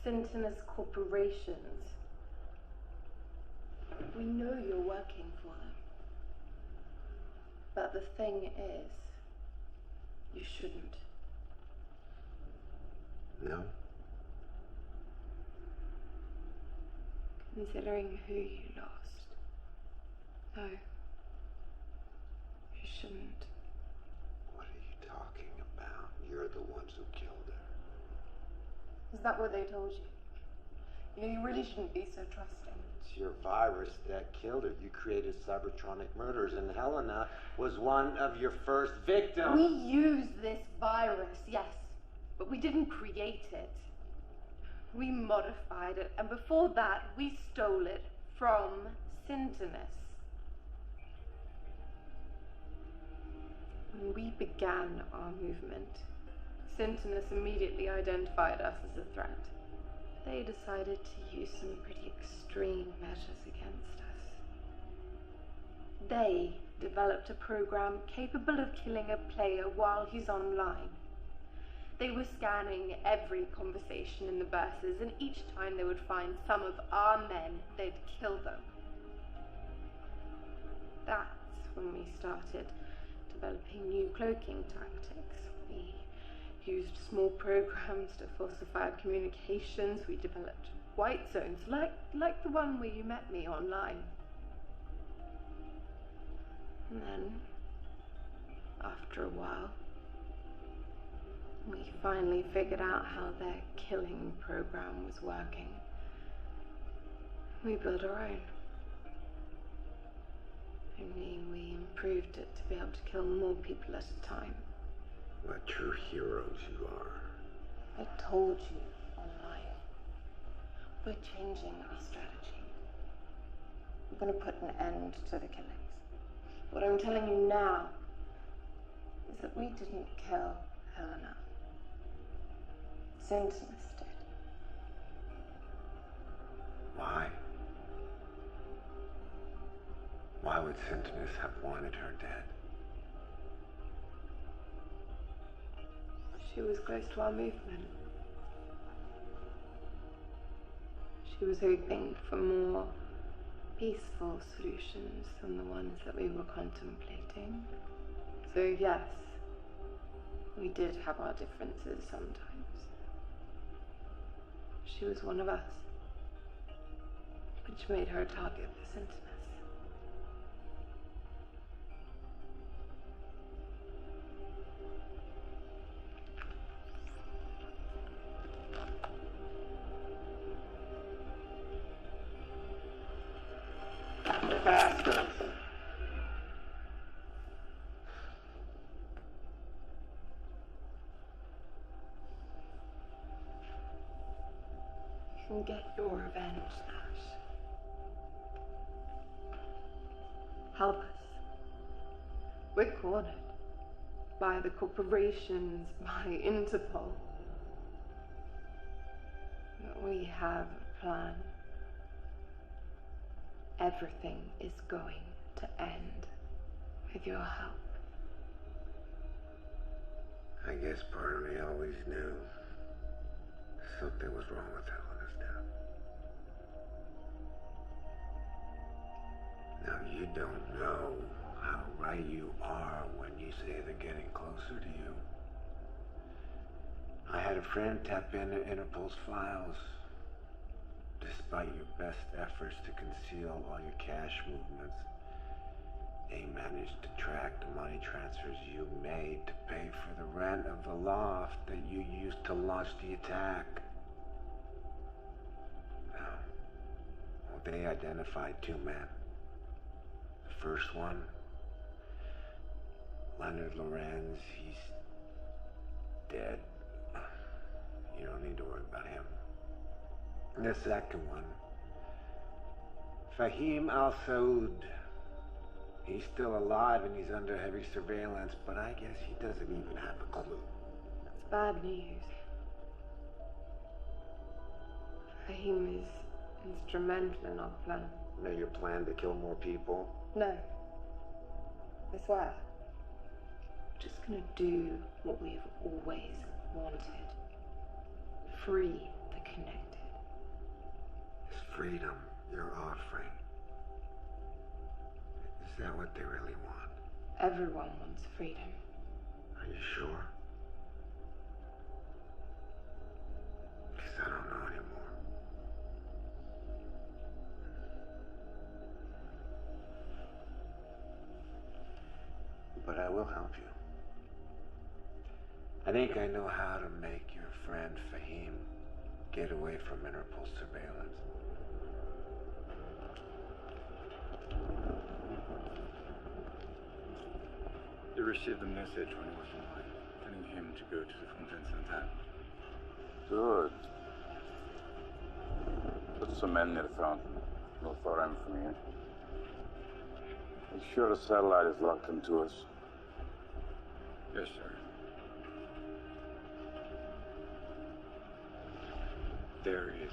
Sentinus corporations. We know you're working for them. But the thing is, you shouldn't. No? Considering who you lost. No. You shouldn't. What are you talking about? You're the ones who killed her. Is that what they told you? You really shouldn't be so trusting. It's your virus that killed her. You created cybertronic murders, and Helena was one of your first victims. We used this virus, yes, but we didn't create it. We modified it, and before that, we stole it from Sintonus. When we began our movement, Sintonus immediately identified us as a threat. They decided to use some pretty extreme measures against us. They developed a program capable of killing a player while he's online. They were scanning every conversation in the verses, and each time they would find some of our men, they'd kill them. That's when we started developing new cloaking tactics. We used small programs to falsify our communications. We developed white zones, like the one where you met me online. And then, after a while, we finally figured out how their killing program was working. We built our own. Only we improved it to be able to kill more people at a time. What true heroes you are. I told you online. We're changing our strategy. We're going to put an end to the killings. What I'm telling you now is that we didn't kill Helena. Sintonus did. Why? Why would Sintonus have wanted her dead? She was close to our movement. She was hoping for more peaceful solutions than the ones that we were contemplating. So yes, we did have our differences sometimes. She was one of us, which made her a target for Sintonus. Bastards! You can get your revenge, Nash. Help us. We're cornered by the corporations, by Interpol. But we have a plan. Everything is going to end with your help. I guess part of me always knew something was wrong with Helena's death. Now, you don't know how right you are when you say they're getting closer to you. I had a friend tap into Interpol's files. Despite your best efforts to conceal all your cash movements, they managed to track the money transfers you made to pay for the rent of the loft that you used to launch the attack. Now, well, they identified two men. The first one, Leonard Lorenz, he's dead. You don't need to worry about him. The second one, Fahim Al-Saud. He's still alive and he's under heavy surveillance, but I guess he doesn't even have a clue. That's bad news. Fahim is instrumental in our plan. You know your plan to kill more people? No. I swear. We're just gonna do what we've always wanted. Free the connected. This freedom you're offering, is that what they really want? Everyone wants freedom. Are you sure? Because I don't know anymore. But I will help you. I think I know how to make your friend Fahim get away from Interpol surveillance. You received a message when he was online, telling him to go to the Fontaine Sainte-Anne. Good. Put some men near the fountain. No foreign from here. Make sure the satellite is locked into us. Yes, sir. There he is.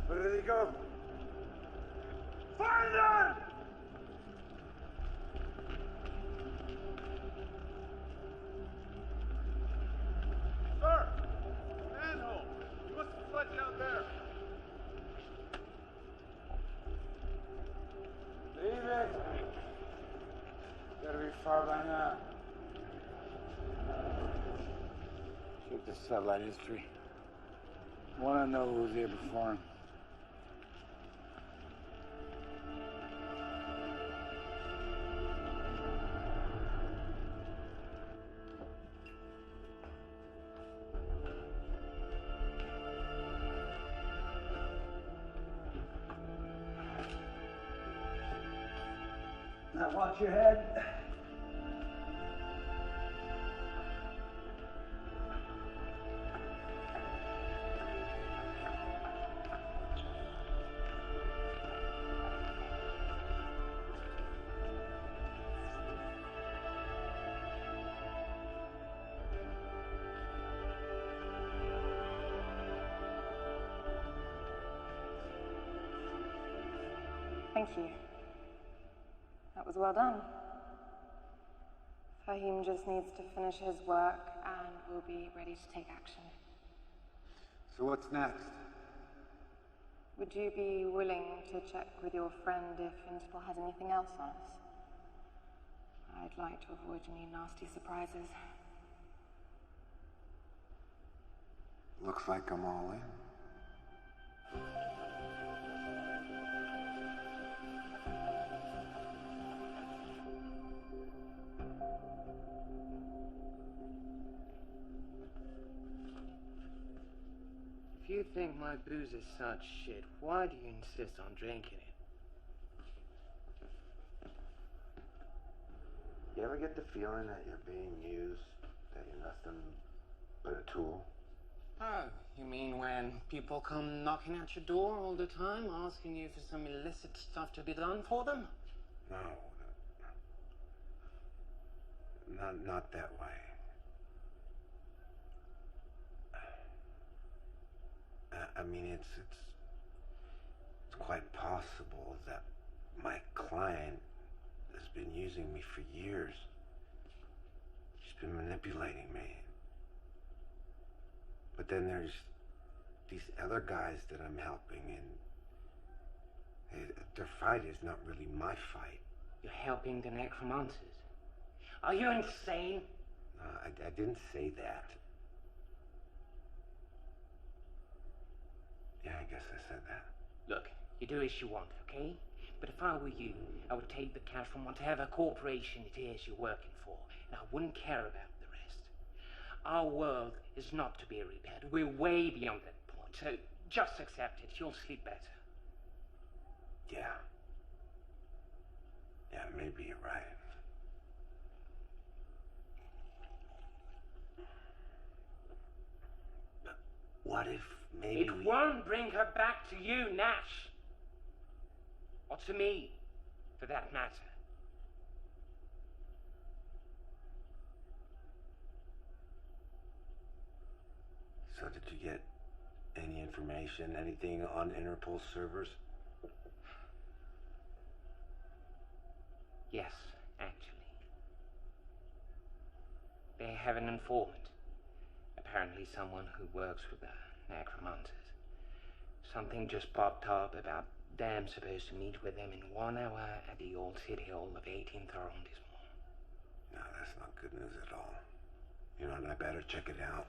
Where did he go? Find them! Sir! Manhole! You must have fled down there. Leave it. Gotta be far by now. Check the satellite history. Wanna know who was here before him. Now watch your head. Thank you. That was well done. Fahim just needs to finish his work and we'll be ready to take action. So what's next? Would you be willing to check with your friend if Interpol has anything else on us? I'd like to avoid any nasty surprises. Looks like I'm all in. If you think my booze is such shit, why do you insist on drinking it? You ever get the feeling that you're being used, that you're nothing but a tool? Oh, you mean when people come knocking at your door all the time, asking you for some illicit stuff to be done for them? No. Not that way. I mean, it's quite possible that my client has been using me for years. She's been manipulating me. But then there's these other guys that I'm helping, and their fight is not really my fight. You're helping the necromancers. Are you insane? I didn't say that. Yeah, I guess I said that. Look, you do as you want, okay? But if I were you, I would take the cash from whatever corporation it is you're working for, and I wouldn't care about the rest. Our world is not to be repaired. We're way beyond that point, so Just accept it. You'll sleep better. Yeah. Yeah, maybe you're right. But what if maybe It won't bring her back to you, Nash. Or to me, for that matter. So did you get any information, anything on Interpol servers? Yes, actually. They have an informant. Apparently someone who works with the necromancers. Something just popped up about them supposed to meet with them in 1 hour at the old city hall of 18th arrondissement. No, that's not good news at all. You know, and I better check it out.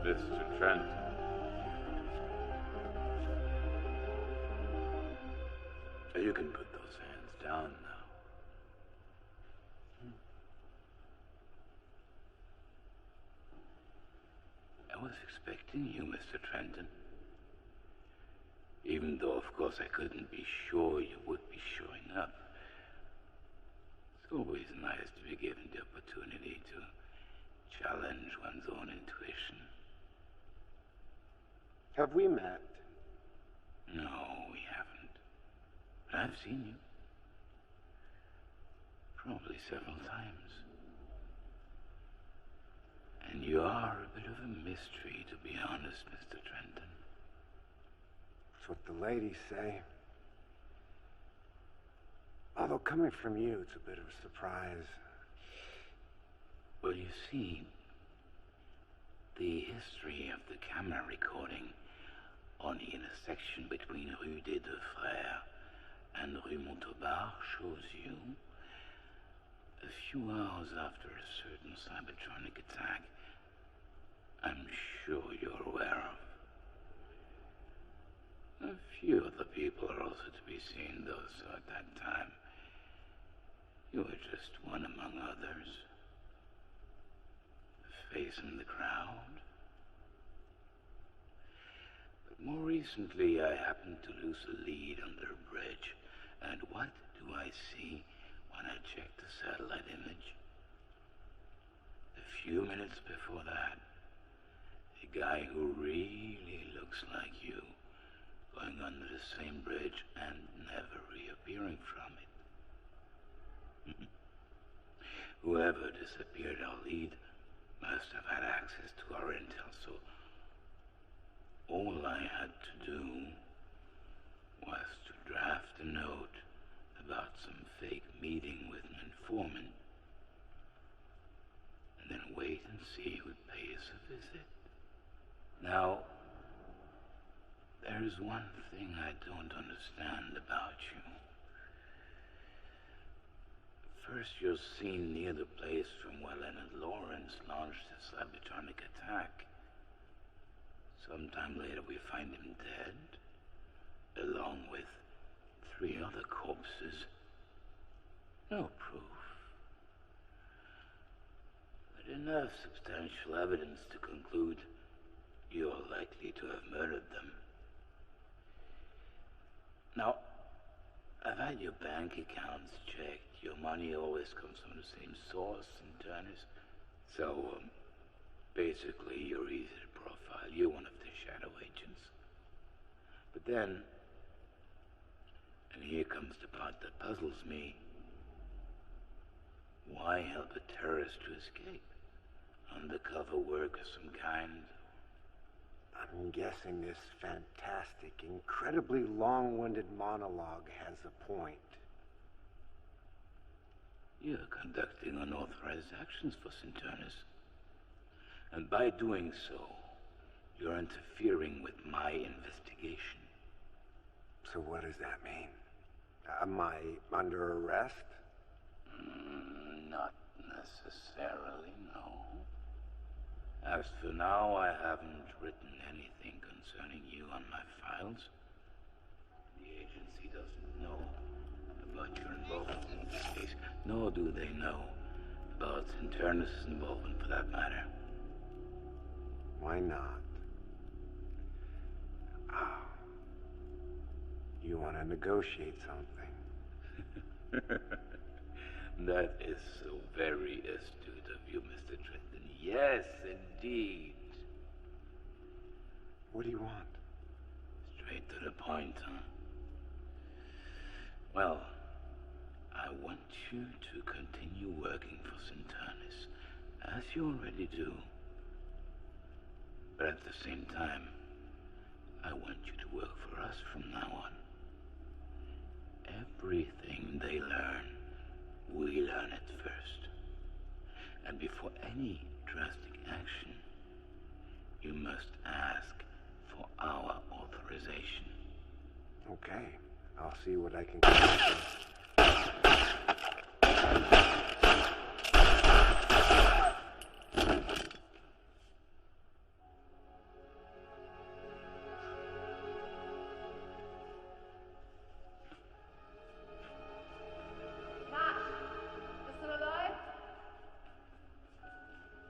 Mr. Trent. You can put those hands down now. I was expecting you, Mr. Trenton. Even though, of course, I couldn't be sure you would be showing up. It's always nice to be given the opportunity to challenge one's own intuition. Have we met? No, we haven't. But I've seen you. Probably several times. And you are a bit of a mystery, to be honest, Mr. Trenton. That's what the ladies say. Although coming from you, it's a bit of a surprise. Well, you see, the history of the camera recording on the intersection between Rue des Deux Frères and Rue Montauban shows you, a few hours after a certain cybertronic attack, I'm sure you're aware of. A few other people are also to be seen, though, so at that time, you were just one among others. A face in the crowd. But more recently, I happened to lose a lead under a bridge, and what do I see when I check the satellite image? A few minutes before that, a guy who really looks like you, going under the same bridge and never reappearing from it. Whoever disappeared our lead must have had access to our intel, so all I had to do was to draft a note about some fake meeting with an informant, and then wait and see who'd pay us a visit. Now, there's one thing I don't understand about you. First, you're seen near the place from where Leonard Lawrence launched his cybertronic attack. Sometime later, we find him dead, along with 3 other corpses. No proof. But enough substantial evidence to conclude you're likely to have murdered them. Now, I've had your bank accounts checked. Your money always comes from the same source in Turnus. So, basically, you're easy to profile. You're one of their shadow agents. But then, and here comes the part that puzzles me, why help a terrorist to escape? Undercover work of some kind? I'm guessing this fantastic, incredibly long-winded monologue has a point. You're conducting unauthorized actions for Turnus. And by doing so, you're interfering with my investigation. So what does that mean? Am I under arrest? Not necessarily, no. As for now, I haven't written anything concerning you on my files. The agency doesn't know about your involvement in this case, nor do they know about Turnus' involvement for that matter. Why not? You want to negotiate something? That is so very astute of you, Mr. Trenton. Yes, indeed. What do you want? Straight to the point, huh? Well, I want you to continue working for Turnus, as you already do. But at the same time, I want you to work for us from now on. Everything they learn, we learn it first. And before any drastic action, you must ask for our authorization. Okay, I'll see what I can do.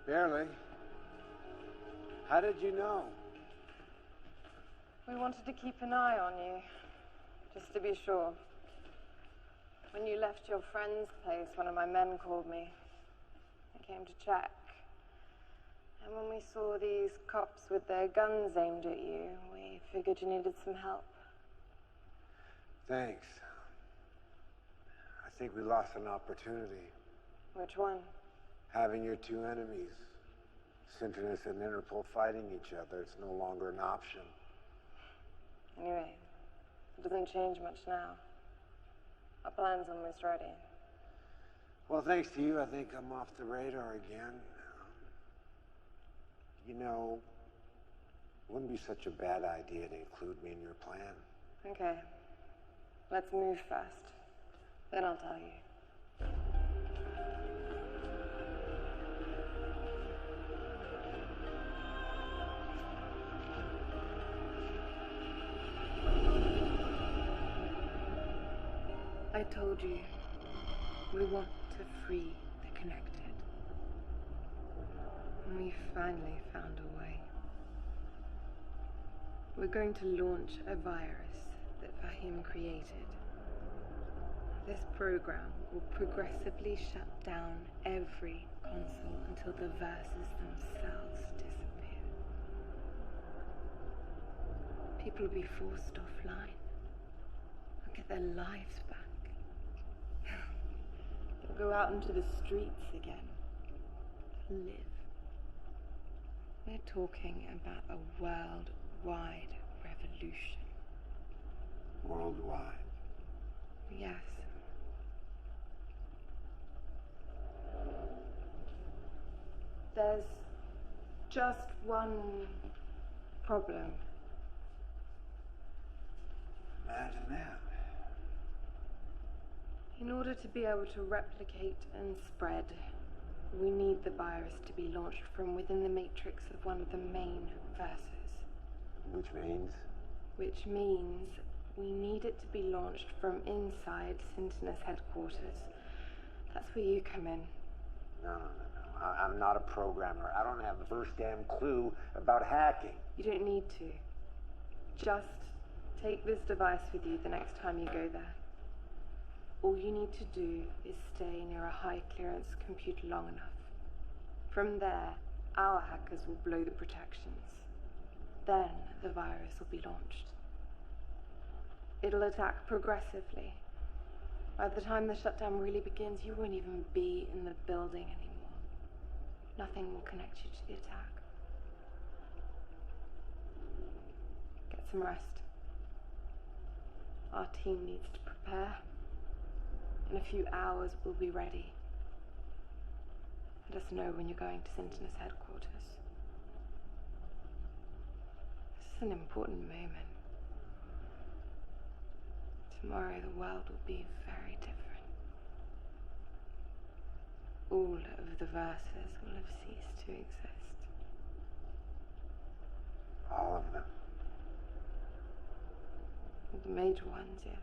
Barely. How did you know? We wanted to keep an eye on you, just to be sure. When you left your friend's place, one of my men called me. I came to check. And when we saw these cops with their guns aimed at you, we figured you needed some help. Thanks. I think we lost an opportunity. Which one? Having your two enemies, Turnus and Interpol, fighting each other, it's no longer an option. Anyway, it doesn't change much now. Our plan's almost ready. Well, thanks to you, I think I'm off the radar again. You know, it wouldn't be such a bad idea to include me in your plan. Okay. Let's move first. Then I'll tell you. I told you, we want to free the connected. And we finally found a way. We're going to launch a virus that Fahim created. This program will progressively shut down every console until the verses themselves disappear. People will be forced offline. They'll get their lives back. They'll go out into the streets again. To live. We're talking about a worldwide revolution. Worldwide? Yes. There's just one problem. Imagine that. In order to be able to replicate and spread, we need the virus to be launched from within the matrix of one of the main verses. Which means? Which means we need it to be launched from inside Turnus headquarters, That's where you come in. No. I'm not a programmer. I don't have the first damn clue about hacking. You don't need to. Just take this device with you the next time you go there. All you need to do is stay near a high-clearance computer long enough. From there, our hackers will blow the protections. Then the virus will be launched. It'll attack progressively. By the time the shutdown really begins, you won't even be in the building anymore. Nothing will connect you to the attack. Get some rest. Our team needs to prepare. In a few hours, we'll be ready. Let us know when you're going to Sentinel's headquarters. This is an important moment. Tomorrow, the world will be very different. All of the verses will have ceased to exist. All of them? The major ones, yes.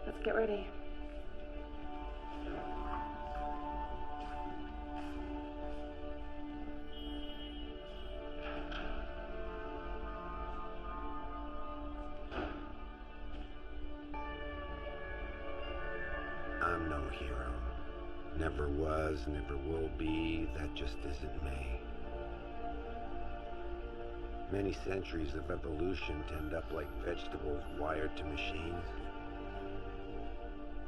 Let's get ready. I'm no hero. Never was, never will be. That just isn't me. Many centuries of evolution tend up like vegetables wired to machines.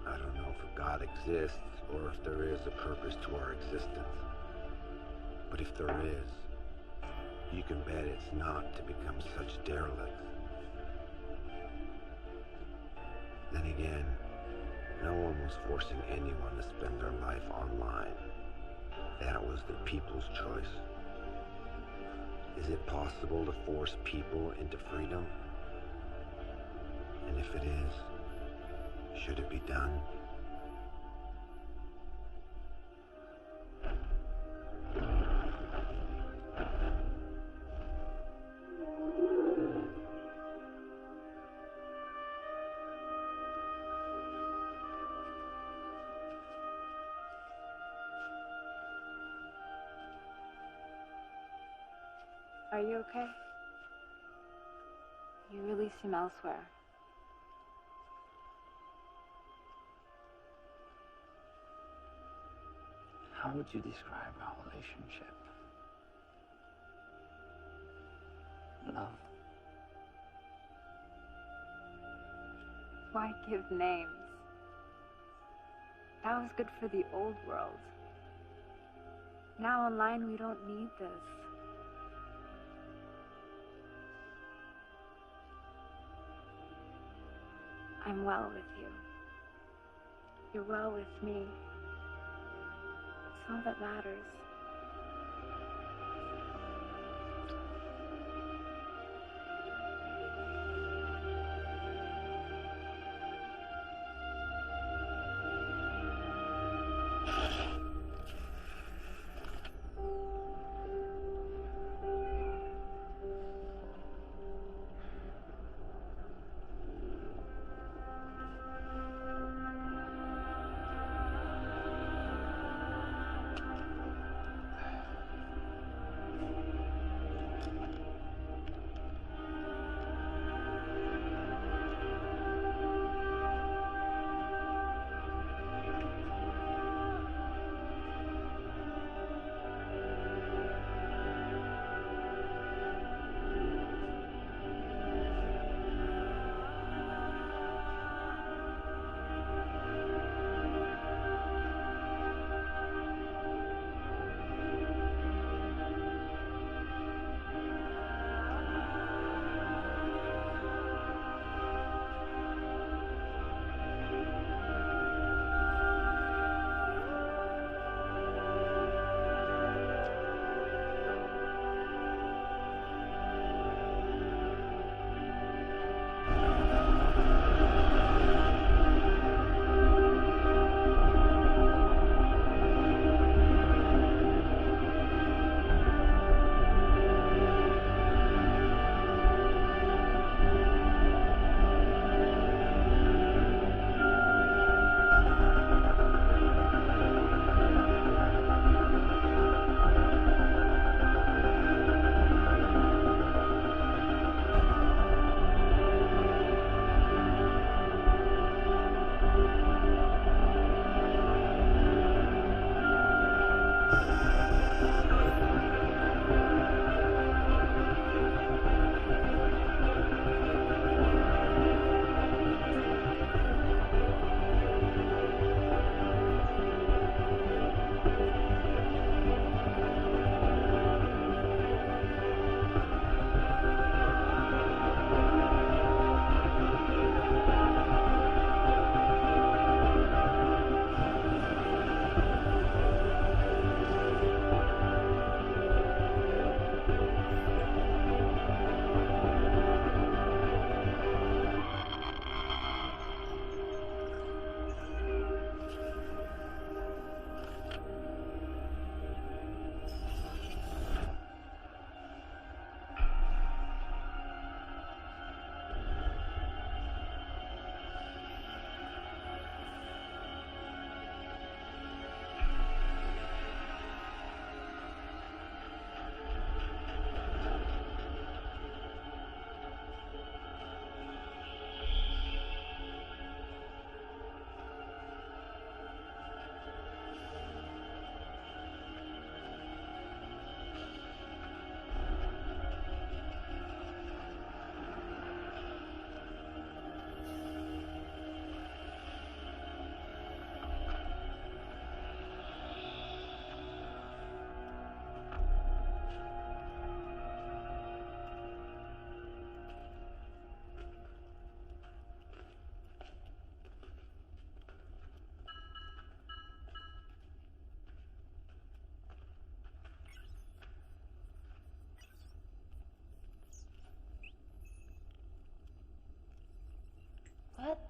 I don't know if a God exists or if there is a purpose to our existence. But if there is, you can bet it's not to become such derelicts. Then again, no one was forcing anyone to spend their life online. That was the people's choice. Is it possible to force people into freedom? And if it is, should it be done? Are you okay? You really seem elsewhere. How would you describe our relationship? Love. Why give names? That was good for the old world. Now online we don't need this. I'm well with you. You're well with me. It's all that matters.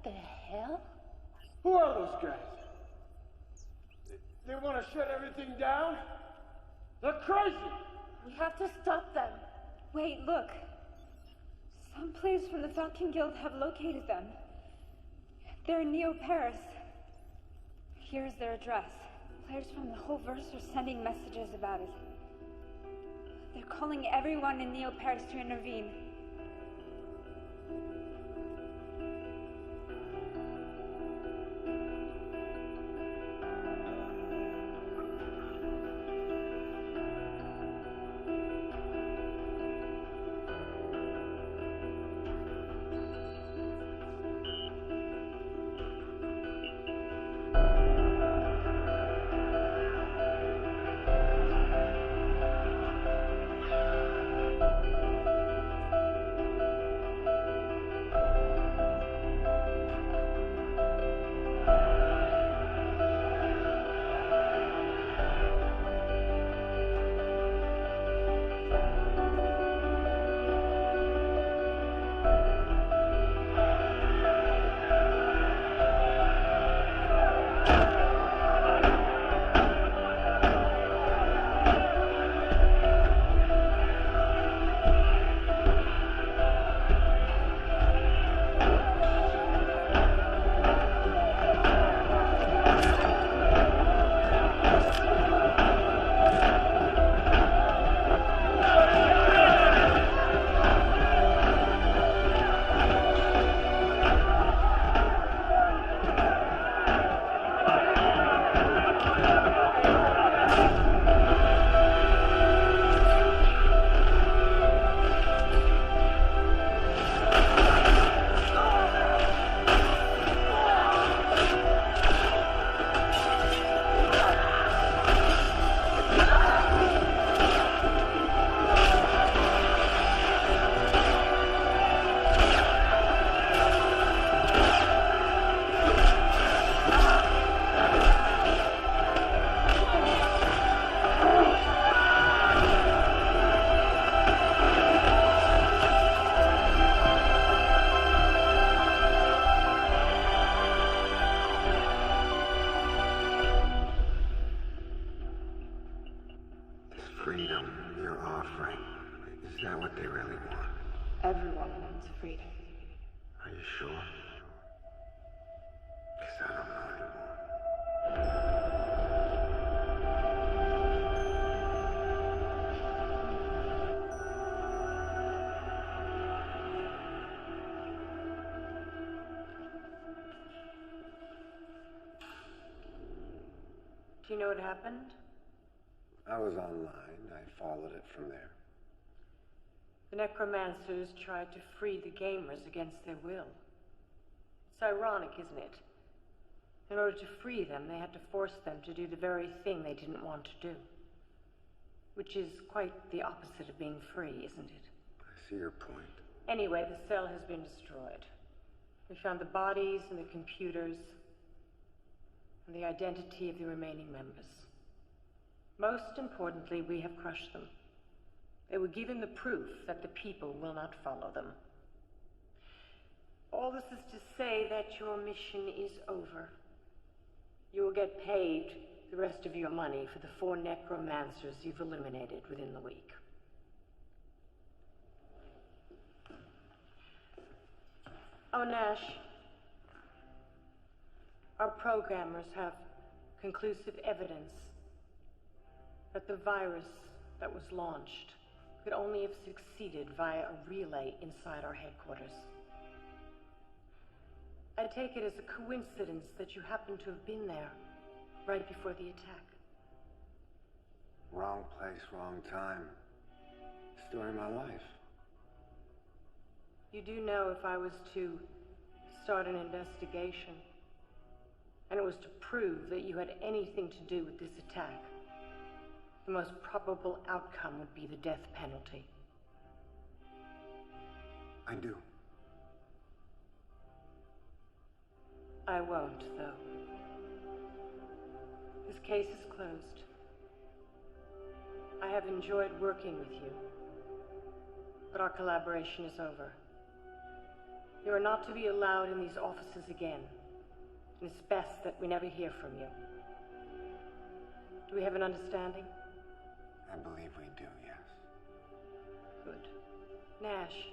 the hell? Who are those guys? They want to shut everything down? They're crazy! We have to stop them. Wait, look. Some players from the Falcon Guild have located them. They're in Neo-Paris. Here's their address. Players from the whole verse are sending messages about it. They're calling everyone in Neo-Paris to intervene. Freedom you're offering, is that what they really want? Everyone wants freedom. Are you sure? Because I don't know anymore. Do you know what happened? I was online. I followed it from there. The necromancers tried to free the gamers against their will. It's ironic, isn't it? In order to free them, they had to force them to do the very thing they didn't want to do. Which is quite the opposite of being free, isn't it? I see your point. Anyway, the cell has been destroyed. We found the bodies and the computers and the identity of the remaining members. Most importantly, we have crushed them. They were given the proof that the people will not follow them. All this is to say that your mission is over. You will get paid the rest of your money for the 4 necromancers you've eliminated within the week. Oh, Nash. Our programmers have conclusive evidence that the virus that was launched could only have succeeded via a relay inside our headquarters. I take it as a coincidence that you happen to have been there right before the attack. Wrong place, wrong time. Story of my life. You do know if I was to start an investigation, and it was to prove that you had anything to do with this attack, the most probable outcome would be the death penalty. I do. I won't, though. This case is closed. I have enjoyed working with you, but our collaboration is over. You are not to be allowed in these offices again. And it's best that we never hear from you. Do we have an understanding? I believe we do, yes. Good. Nash,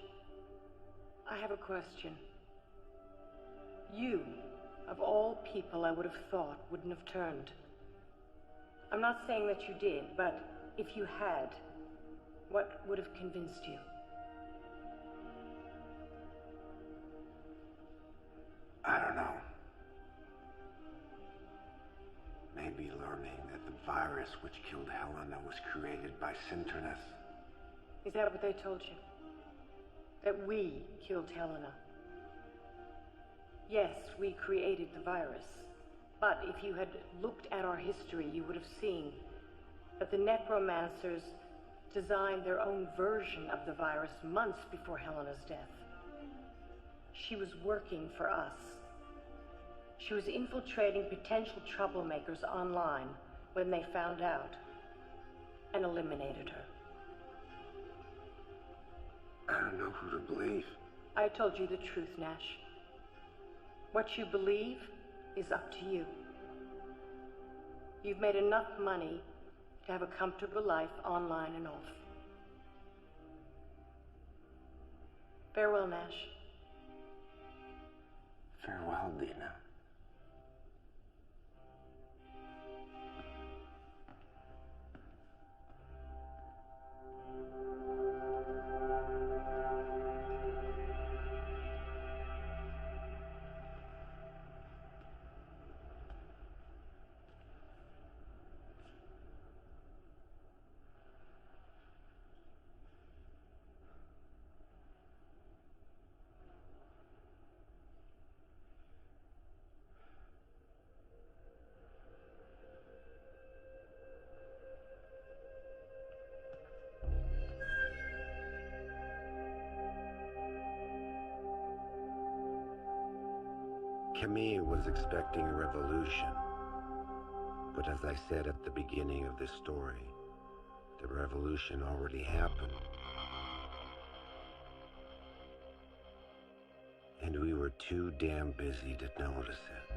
I have a question. You, of all people I would have thought wouldn't have turned. I'm not saying that you did, but if you had, what would have convinced you? I don't know. Maybe learning that the virus which killed Helena was created by Sinternus. Is that what they told you? That we killed Helena? Yes, we created the virus. But if you had looked at our history, you would have seen that the necromancers designed their own version of the virus months before Helena's death. She was working for us. She was infiltrating potential troublemakers online when they found out and eliminated her. I don't know who to believe. I told you the truth, Nash. What you believe is up to you. You've made enough money to have a comfortable life online and off. Farewell, Nash. Farewell, Dina. Camille was expecting a revolution, but as I said at the beginning of this story, the revolution already happened. And we were too damn busy to notice it.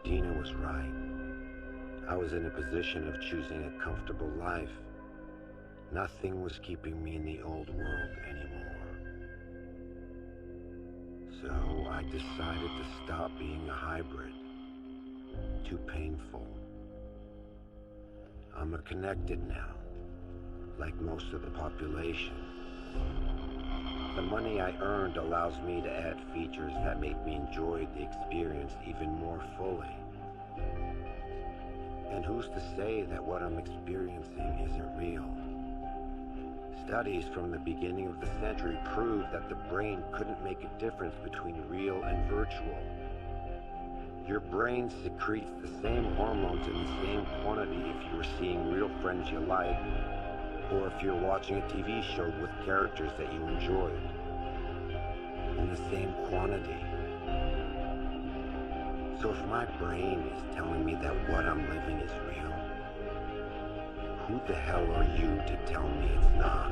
Dina was right. I was in a position of choosing a comfortable life. Nothing was keeping me in the old world anymore. So I decided to stop being a hybrid. Too painful. I'm a connected now, like most of the population. The money I earned allows me to add features that make me enjoy the experience even more fully. And who's to say that what I'm experiencing isn't real? Studies from the beginning of the century proved that the brain couldn't make a difference between real and virtual. Your brain secretes the same hormones in the same quantity if you were seeing real friends you like, or if you're watching a TV show with characters that you enjoyed. In the same quantity. So if my brain is telling me that what I'm living is real, who the hell are you to tell me it's not?